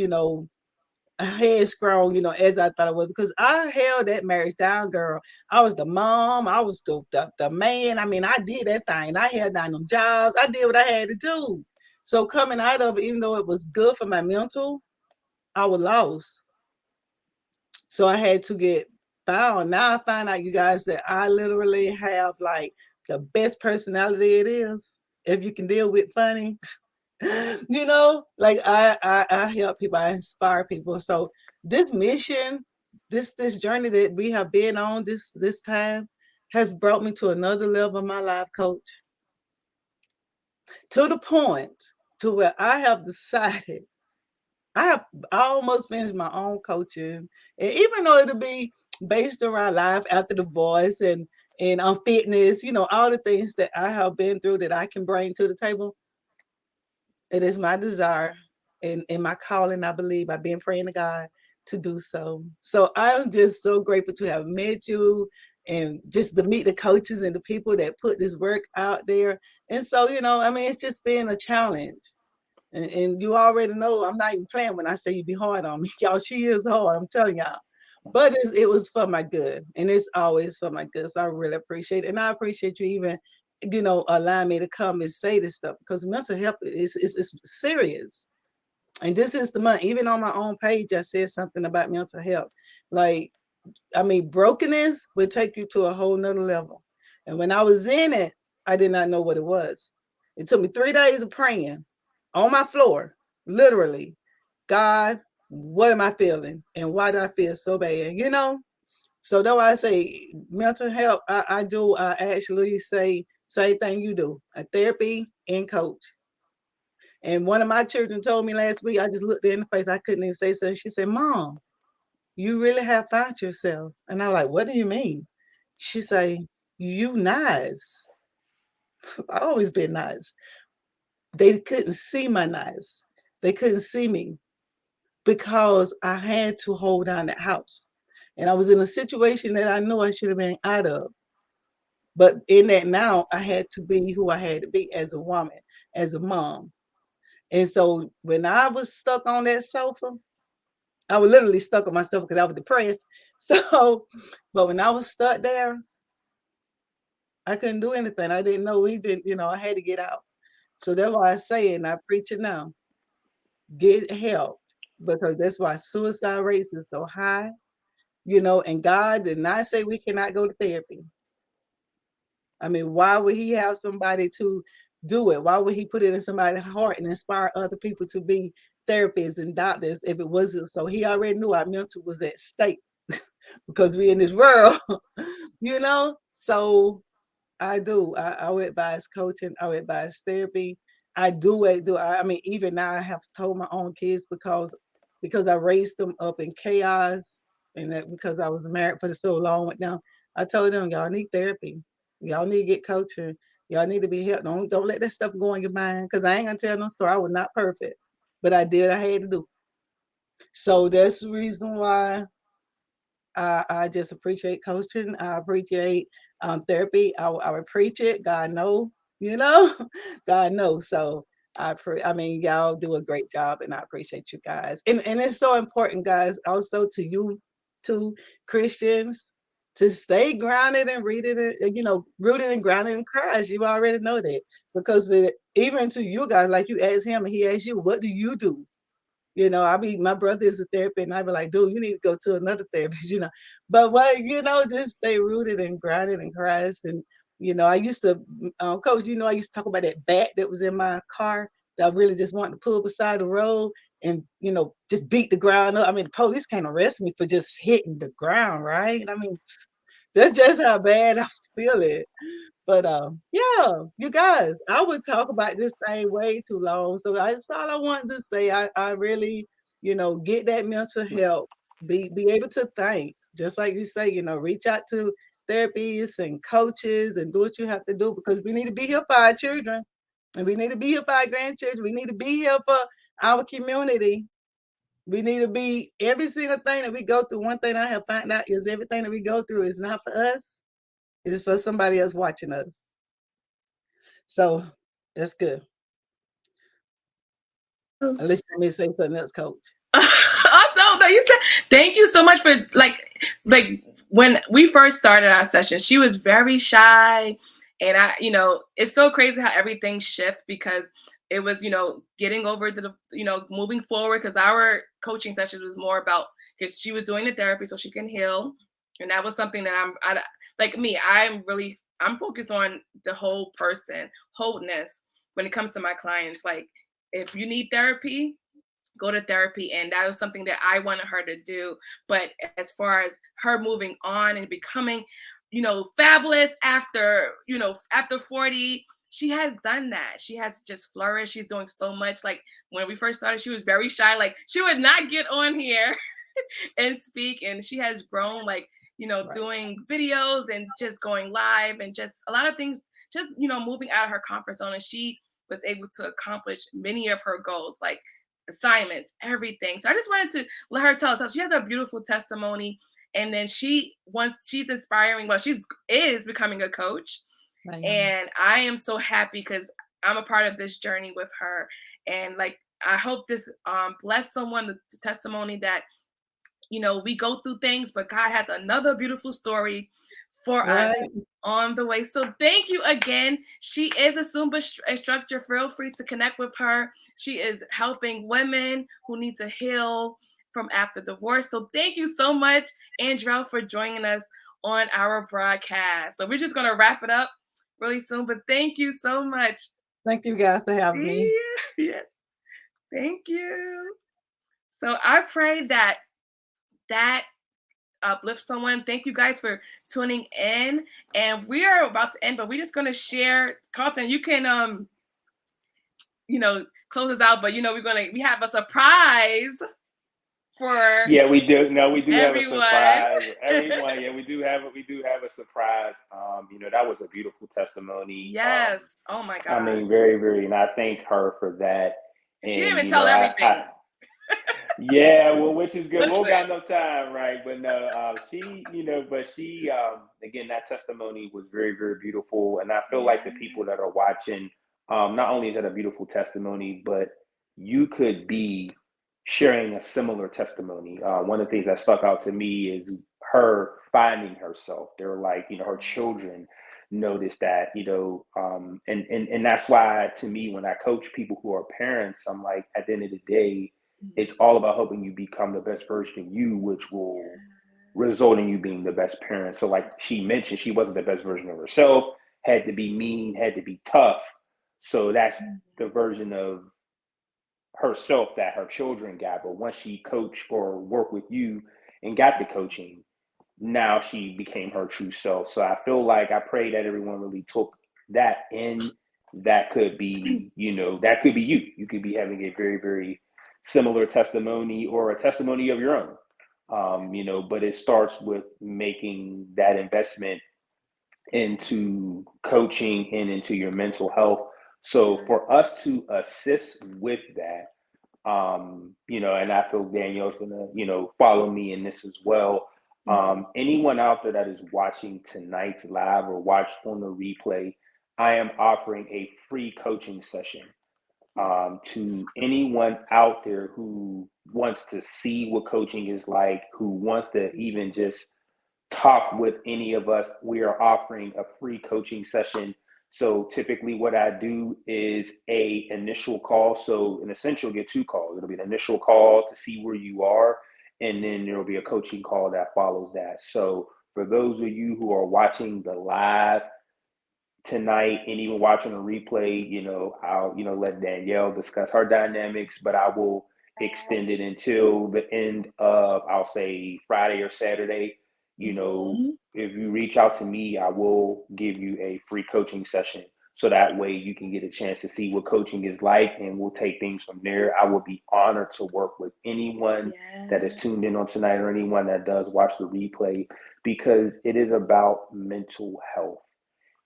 headstrong, as I thought I was, because I held that marriage down, girl. I was the mom, I was the man. I mean, I did that thing. I held down them jobs. I did what I had to do. So coming out of it, even though it was good for my mental, I was lost. So I had to get found. Now I find out, you guys, that I literally have like the best personality it is. If you can deal with funny, like I help people, I inspire people. So this mission, this journey that we have been on this time has brought me to another level of my life, coach, to the point to where I have decided I almost finished my own coaching. And even though it'll be based around life after the voice and on fitness, all the things that I have been through that I can bring to the table, it is my desire and in my calling, I believe, I've been praying to God to do so. So I'm just so grateful to have met you and just to meet the coaches and the people that put this work out there. And so, it's just been a challenge. And you already know I'm not even playing when I say you be hard on me. Y'all, she is hard, I'm telling y'all. But it was for my good. And it's always for my good. So I really appreciate it. And I appreciate you even, allowing me to come and say this stuff because mental health is serious. And this is the month. Even on my own page, I said something about mental health. Like, brokenness would take you to a whole nother level. And when I was in it, I did not know what it was. It took me 3 days of praying on my floor, literally. God, what am I feeling? And why do I feel so bad? So that's why I say mental health. I do. I actually say same thing you do. A therapy and coach. And one of my children told me last week. I just looked her in the face. I couldn't even say something. She said, "Mom, you really have found yourself." And I'm like, "What do you mean?" She say, "You nice. I always been nice." They couldn't see my nice. They couldn't see me because I had to hold down the house. And I was in a situation that I know I should have been out of. But in that now, I had to be who I had to be as a woman, as a mom. And so when I was stuck on that sofa, I was literally stuck on my sofa because I was depressed. So, but when I was stuck there, I couldn't do anything. I didn't know even, I had to get out. So that's why I say, and I preach it now, get help because that's why suicide rates is so high, and God did not say we cannot go to therapy. I mean, why would he have somebody to do it? Why would he put it in somebody's heart and inspire other people to be therapists and doctors if it wasn't so? He already knew our mental was at stake because we in this world, So I do. I would advise coaching. I would advise therapy. I do. I mean, even now I have told my own kids because I raised them up in chaos and that because I was married for so long with them. I told them y'all need therapy. Y'all need to get coaching. Y'all need to be helped. Don't let that stuff go in your mind because I ain't gonna tell no story. I was not perfect, but I did. I had to do. So that's the reason why I just appreciate coaching. I appreciate therapy. I would preach it. God know, you know, God knows. So I mean, y'all do a great job, and I appreciate you guys. And it's so important, guys. Also to you, to Christians, to stay grounded and rooted and grounded in Christ. You already know that because even to you guys, like you ask him, and he asks you, what do you do? My brother is a therapist, and I be like, dude, you need to go to another therapist, But just stay rooted and grounded in Christ. And, I used to, coach, I used to talk about that bat that was in my car that I really just wanted to pull beside the road and, just beat the ground up. I mean, the police can't arrest me for just hitting the ground, right? I mean, that's just how bad I was feeling. But yeah, you guys, I would talk about this thing way too long. So that's all I wanted to say. I really, get that mental help, be able to think, just like you say, reach out to therapists and coaches and do what you have to do because we need to be here for our children and we need to be here for our grandchildren. We need to be here for our community. We need to be every single thing that we go through. One thing I have found out is everything that we go through is not for us. It is for somebody else watching us. So that's good. Unless you want me to say something else, coach. No, you said thank you so much for like when we first started our session, she was very shy. And it's so crazy how everything shifts because it was, getting over to moving forward because our coaching session was more about because she was doing the therapy so she can heal. And that was something that like me, I'm focused on the whole person, wholeness when it comes to my clients. Like if you need therapy, go to therapy, and that was something that I wanted her to do. But as far as her moving on and becoming fabulous after 40, she has done that. She has just flourished. She's doing so much. Like when we first started, she was very shy. Like she would not get on here and speak, and she has grown like right. Doing videos and just going live and just a lot of things, just moving out of her comfort zone. And she was able to accomplish many of her goals, like assignments, everything. So I just wanted to let her tell us how she has a beautiful testimony. And then she's inspiring. Well, is becoming a coach. And I am so happy because I'm a part of this journey with her. And like, I hope this bless someone, the testimony that, we go through things, but God has another beautiful story for us on the way. So thank you again. She is a Zumba instructor. Feel free to connect with her. She is helping women who need to heal from after divorce. So thank you so much, Andrell, for joining us on our broadcast. So we're just going to wrap it up really soon, but thank you so much. Thank you guys for having me. Yes. Thank you. So I pray that uplift someone. Thank you guys for tuning in. And we are about to end, but we're just going to share. Carlton, you can, close us out, but, we have a surprise for we do. No, we do everyone. have a surprise. Everyone, we do have a surprise. That was a beautiful testimony. Yes. Oh my God. I mean, very, very, and I thank her for that. And she didn't even tell everything. Which is good. Listen. We don't got enough time, right? But no, she, again, that testimony was very, very beautiful. And I feel like the people that are watching, not only is that a beautiful testimony, but you could be sharing a similar testimony. One of the things that stuck out to me is her finding herself. They're like, her children noticed that, and that's why, to me, when I coach people who are parents, I'm like, at the end of the day, it's all about helping you become the best version of you, which will result in you being the best parent. So like she mentioned, she wasn't the best version of herself, had to be mean, had to be tough. So that's the version of herself that her children got. But once she coached or worked with you and got the coaching, now she became her true self. So I feel like, I pray that everyone really took that in. That could be, that could be you. You could be having a very, very similar testimony or a testimony of your own. But it starts with making that investment into coaching and into your mental health. So for us to assist with that, and I feel Danielle's gonna, follow me in this as well. Anyone out there that is watching tonight's live or watch on the replay, I am offering a free coaching session to anyone out there who wants to see what coaching is like, who wants to even just talk with any of us. We are offering a free coaching session. So typically what I do is a initial call. So in essential, get 2 calls. It'll be an initial call to see where you are, and then there'll be a coaching call that follows that. So for those of you who are watching the live tonight and even watching the replay, I'll, let Danielle discuss her dynamics, but I will extend it until the end of, I'll say, Friday or Saturday. If you reach out to me, I will give you a free coaching session. So that way you can get a chance to see what coaching is like, and we'll take things from there. I would be honored to work with anyone that is tuned in on tonight, or anyone that does watch the replay, because it is about mental health.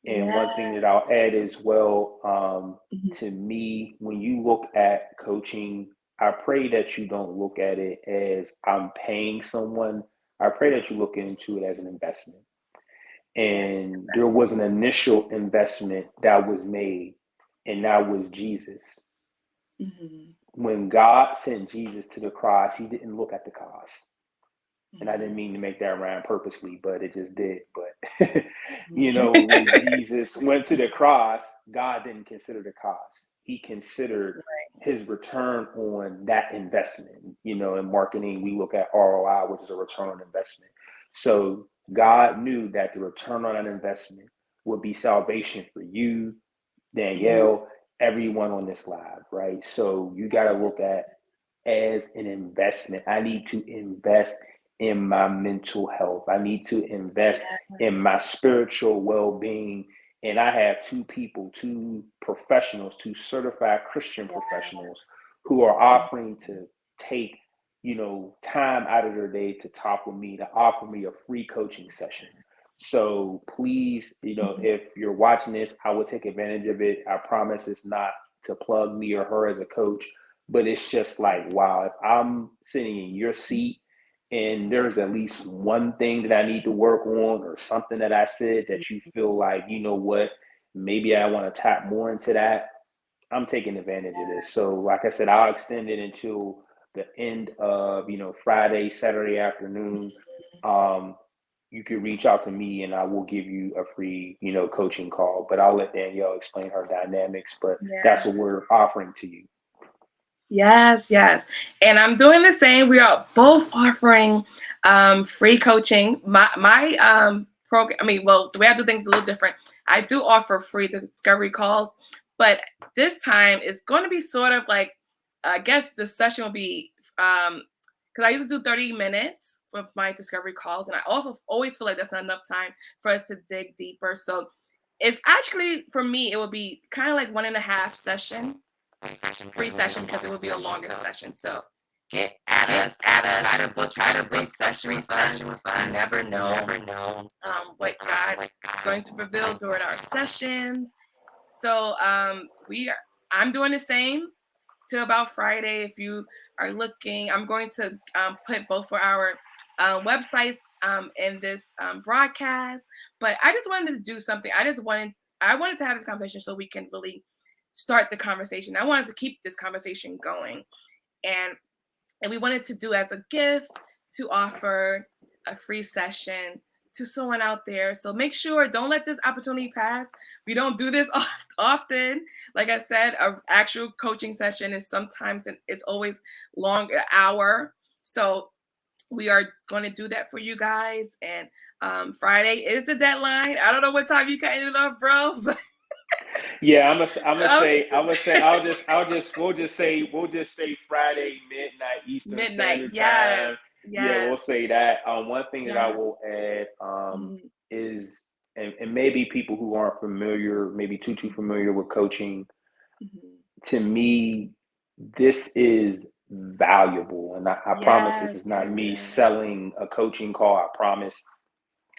And one thing that I'll add as well, to me, when you look at coaching, I pray that you don't look at it as I'm paying someone. I pray that you look into it as an investment. And there was an initial investment that was made, and that was Jesus. When God sent Jesus to the cross, he didn't look at the cost. And I didn't mean to make that rhyme purposely, but it just did. But, when Jesus went to the cross, God didn't consider the cost. He considered his return on that investment. In marketing, we look at ROI, which is a return on investment. So God knew that the return on that investment would be salvation for you, Danielle, everyone on this live, right? So you got to look at as an investment. I need to invest in my mental health. I need to invest in my spiritual well-being. And I have 2 professionals, 2 certified Christian professionals who are offering to take, time out of their day to talk with me, to offer me a free coaching session. So please, if you're watching this, I will take advantage of it. I promise it's not to plug me or her as a coach, but it's just like, wow, if I'm sitting in your seat and there's at least one thing that I need to work on, or something that I said that you feel like, what, maybe I want to tap more into that, I'm taking advantage of this. So like I said, I'll extend it until the end of, Friday, Saturday afternoon. You can reach out to me and I will give you a free, coaching call, but I'll let Danielle explain her dynamics, but that's what we're offering to you. Yes. And I'm doing the same. We are both offering free coaching. My program, the way I do things is a little different. I do offer free discovery calls, but this time it's going to be sort of like, I guess the session will be because I used to do 30 minutes for my discovery calls. And I also always feel like that's not enough time for us to dig deeper. So it's actually, for me, it would be kind of like 1.5 session, free session, because it would be a longer session. So get at us, try to book a free session with us. You never know what God is going to reveal during our sessions. So I'm doing the same till about Friday. If you are looking, I'm going to put both for our websites in this broadcast. But I just wanted to do something. I wanted to have this conversation so we can really start the conversation. I wanted to keep this conversation going, and we wanted to do as a gift to offer a free session to someone out there. So make sure, don't let this opportunity pass. We don't do this often. Like I said, an actual coaching session is sometimes, it's always long, an hour. So we are going to do that for you guys. And Friday is the deadline. I don't know what time you cutting it off, bro. But Yeah, we'll just say Friday midnight Eastern midnight. Standard Yes. Time. Yeah, we'll Yes. say that. One thing that I Yes. will add Mhm. is, and maybe people who aren't familiar, maybe too familiar with coaching, Mhm. to me, this is valuable. And I promise this Yes. is not me Yes. selling a coaching call. I promise,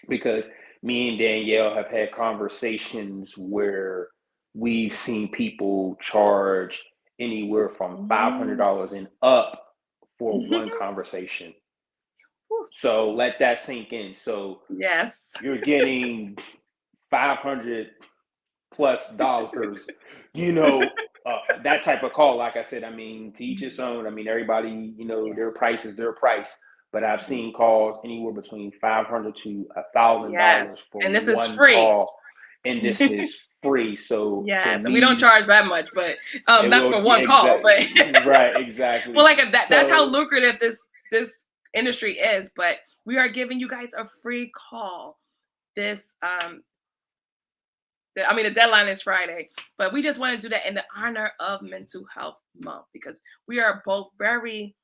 because me and Danielle have had conversations where we've seen people charge anywhere from Mhm. $500 and up for one conversation. So let that sink in. So Yes. you're getting 500 plus dollars, you know, that type of call. Like I said, I mean, to each its own. I mean, everybody, Yeah. their price is their price. But I've Mhm. seen calls anywhere between $500 to $1,000 Yes. for And this is one free. call, and this is free. So to Yes. And we don't me, charge that much, but it not will for one call, but right, well, exactly. like that's how So lucrative this industry is. But we are giving you guys a free call. This the deadline is Friday, but we just want to do that in the honor of Mental Health Month, because we are both very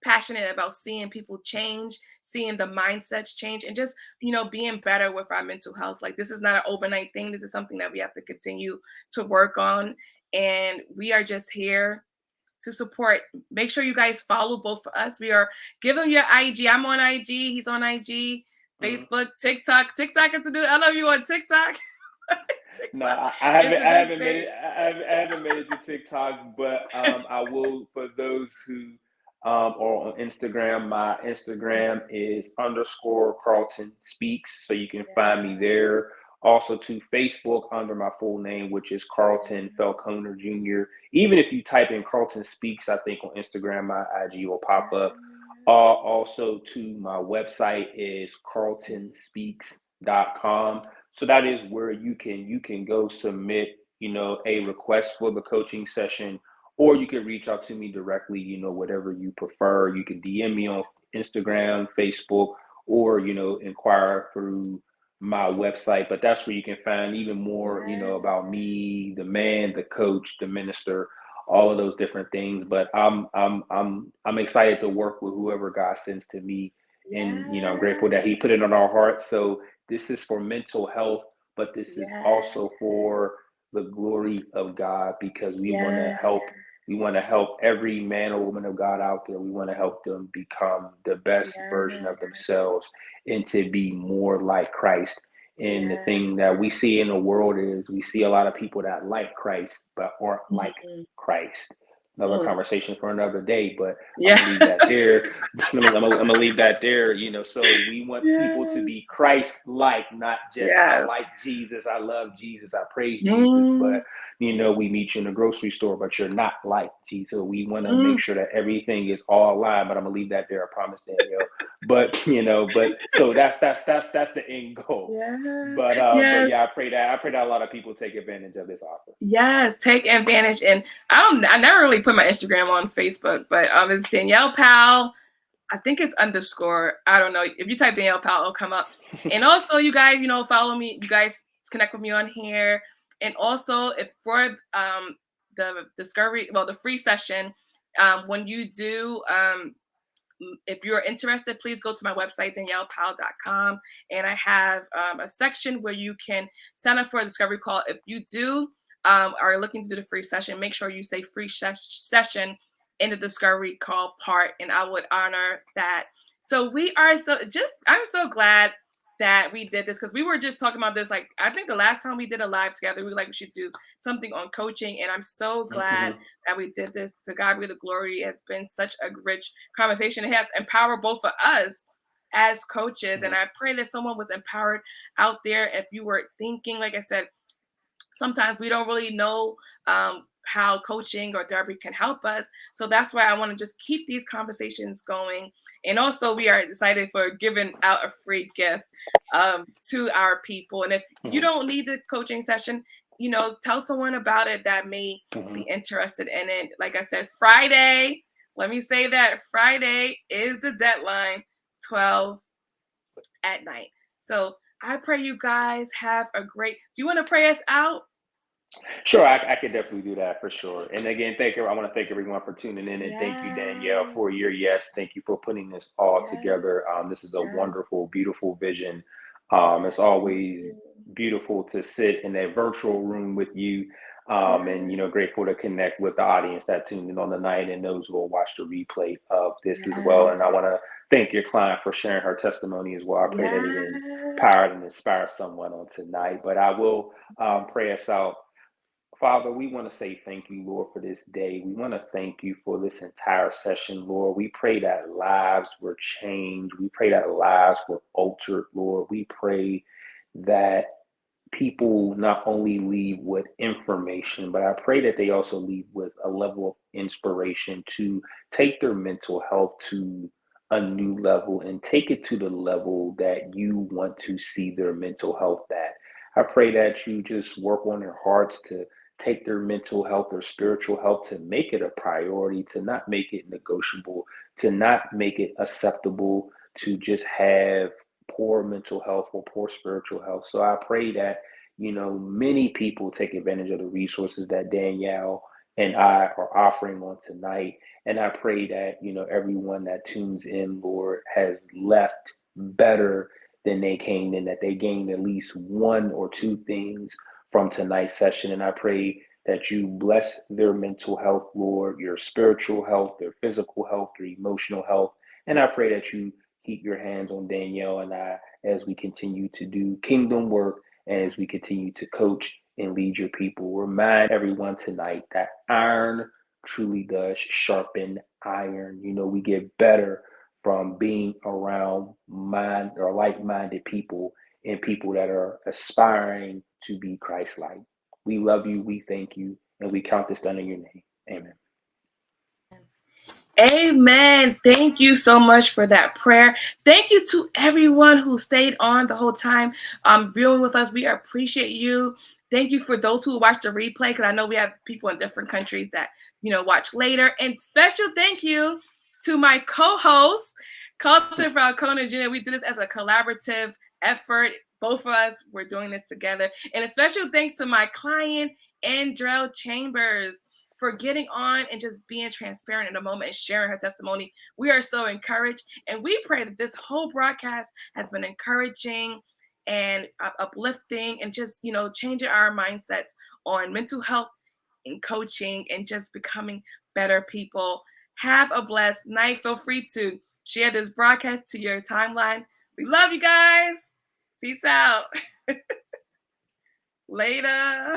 passionate about seeing people change, seeing the mindsets change, and just being better with our mental health. Like, this is not an overnight thing. This is something that we have to continue to work on, and we are just here to support. Make sure you guys follow both of us. We are giving your IG. I'm on IG. He's on IG. mhm. Facebook, TikTok. TikTok is to do. I love you on TikTok. No, TikTok. I It's a good haven't made thing. it. I haven't made it to TikTok, but I will, for those who are on Instagram. My Instagram is underscore Carlton Speaks, so you can find me Yeah. there. Also to Facebook under my full name, which is Carlton Falconer Jr. Even if you type in Carlton Speaks, I think on Instagram my IG will pop up. Also to my website is carltonspeaks.com. So that is where you can go submit, a request for the coaching session, or you can reach out to me directly, whatever you prefer. You can DM me on Instagram, Facebook, or, inquire through my website. But that's where you can find even more, Yeah. about me, the man, the coach, the minister, all of those different things. But I'm excited to work with whoever God sends to me. And, I'm Yeah. grateful that He put it on our hearts. So this is for mental health, but this is Yeah. also for the glory of God, because Yeah. we want to help every man or woman of God out there. We want to help them become the best version Yeah. of themselves and to be more like Christ. And the Yeah. thing that we see in the world is we see a lot of people that like Christ but aren't like Mhm. Christ. Another Mm. conversation for another day, but I'm Yeah. gonna leave that there. I'm gonna leave that there. So we want people to Yes. be Christ-like, not just I Yes. like Jesus, I love Jesus, I praise Jesus, but Mm. we meet you in the grocery store, but you're not like Jesus. We want to make Mm. sure that everything is all aligned. But I'm gonna leave that there. I promise, Danielle. But so that's the end goal. Yeah. But Yes. yeah, I pray that a lot of people take advantage of this offer. Yes. Take advantage. And I never really put my Instagram on Facebook, but it's Danielle Pyle. I think it's underscore. I don't know. If you type Danielle Powell, it'll come up. And also, you guys, follow me. You guys connect with me on here. And also, if for the discovery, well, the free session, when you do if you're interested, please go to my website, daniellepyle.com. And I have a section where you can sign up for a discovery call. If you do are looking to do the free session, make sure you say free session in the discovery call part, and I would honor that. So I'm so glad that we did this, because we were just talking about this, like, I think the last time we did a live together, we were like, we should do something on coaching, and I'm so glad that we did this. To God be the glory. It's been such a rich conversation. It has empowered both of us as coaches, and I pray that someone was empowered out there. If you were thinking, like I said, sometimes we don't really know how coaching or therapy can help us. So that's why I want to just keep these conversations going. And also, we are excited for giving out a free gift to our people. And if you don't need the coaching session, tell someone about it that may be interested in it. Like I said, Friday, let me say that Friday is the deadline, 12 at night. So I pray you guys have a great. Do you want to pray us out? Sure, I could definitely do that for sure. And again, thank you. I want to thank everyone for tuning in, and thank you, Danielle, for your yes. Thank you for putting this all together. This is a wonderful, beautiful vision. It's always beautiful to sit in a virtual room with you, and grateful to connect with the audience that tuned in on the night and those who will watch the replay of this as well. And I want to thank your client for sharing her testimony as well. I pray that it empowered and inspired someone on tonight. But I will pray us out. Father, we want to say thank you, Lord, for this day. We want to thank you for this entire session, Lord. We pray that lives were changed. We pray that lives were altered, Lord. We pray that people not only leave with information, but I pray that they also leave with a level of inspiration to take their mental health to a new level and take it to the level that you want to see their mental health at. I pray that you just work on their hearts to take their mental health or spiritual health, to make it a priority, to not make it negotiable, to not make it acceptable to just have poor mental health or poor spiritual health. So I pray that, many people take advantage of the resources that Danielle and I are offering on tonight. And I pray that, everyone that tunes in, Lord, has left better than they came in, that they gained at least one or two things from tonight's session. And I pray that you bless their mental health, Lord, your spiritual health, their physical health, their emotional health. And I pray that you keep your hands on Danielle and I as we continue to do kingdom work and as we continue to coach and lead your people. Remind everyone tonight that iron truly does sharpen iron. We get better from being around like-minded people and people that are aspiring to be Christ-like. We love you, we thank you, and we count this done in your name. Amen. Amen. Thank you so much for that prayer. Thank you to everyone who stayed on the whole time viewing with us. We appreciate you. Thank you for those who watched the replay, because I know we have people in different countries that, watch later. And special thank you to my co-host, Carlton, Falconer Jr. We did this as a collaborative effort. Both of us were doing this together. And a special thanks to my client, Andrell Chambers, for getting on and just being transparent in the moment and sharing her testimony. We are so encouraged, and we pray that this whole broadcast has been encouraging and uplifting, and just, changing our mindsets on mental health and coaching and just becoming better people. Have a blessed night. Feel free to share this broadcast to your timeline. We love you guys. Peace out. Later.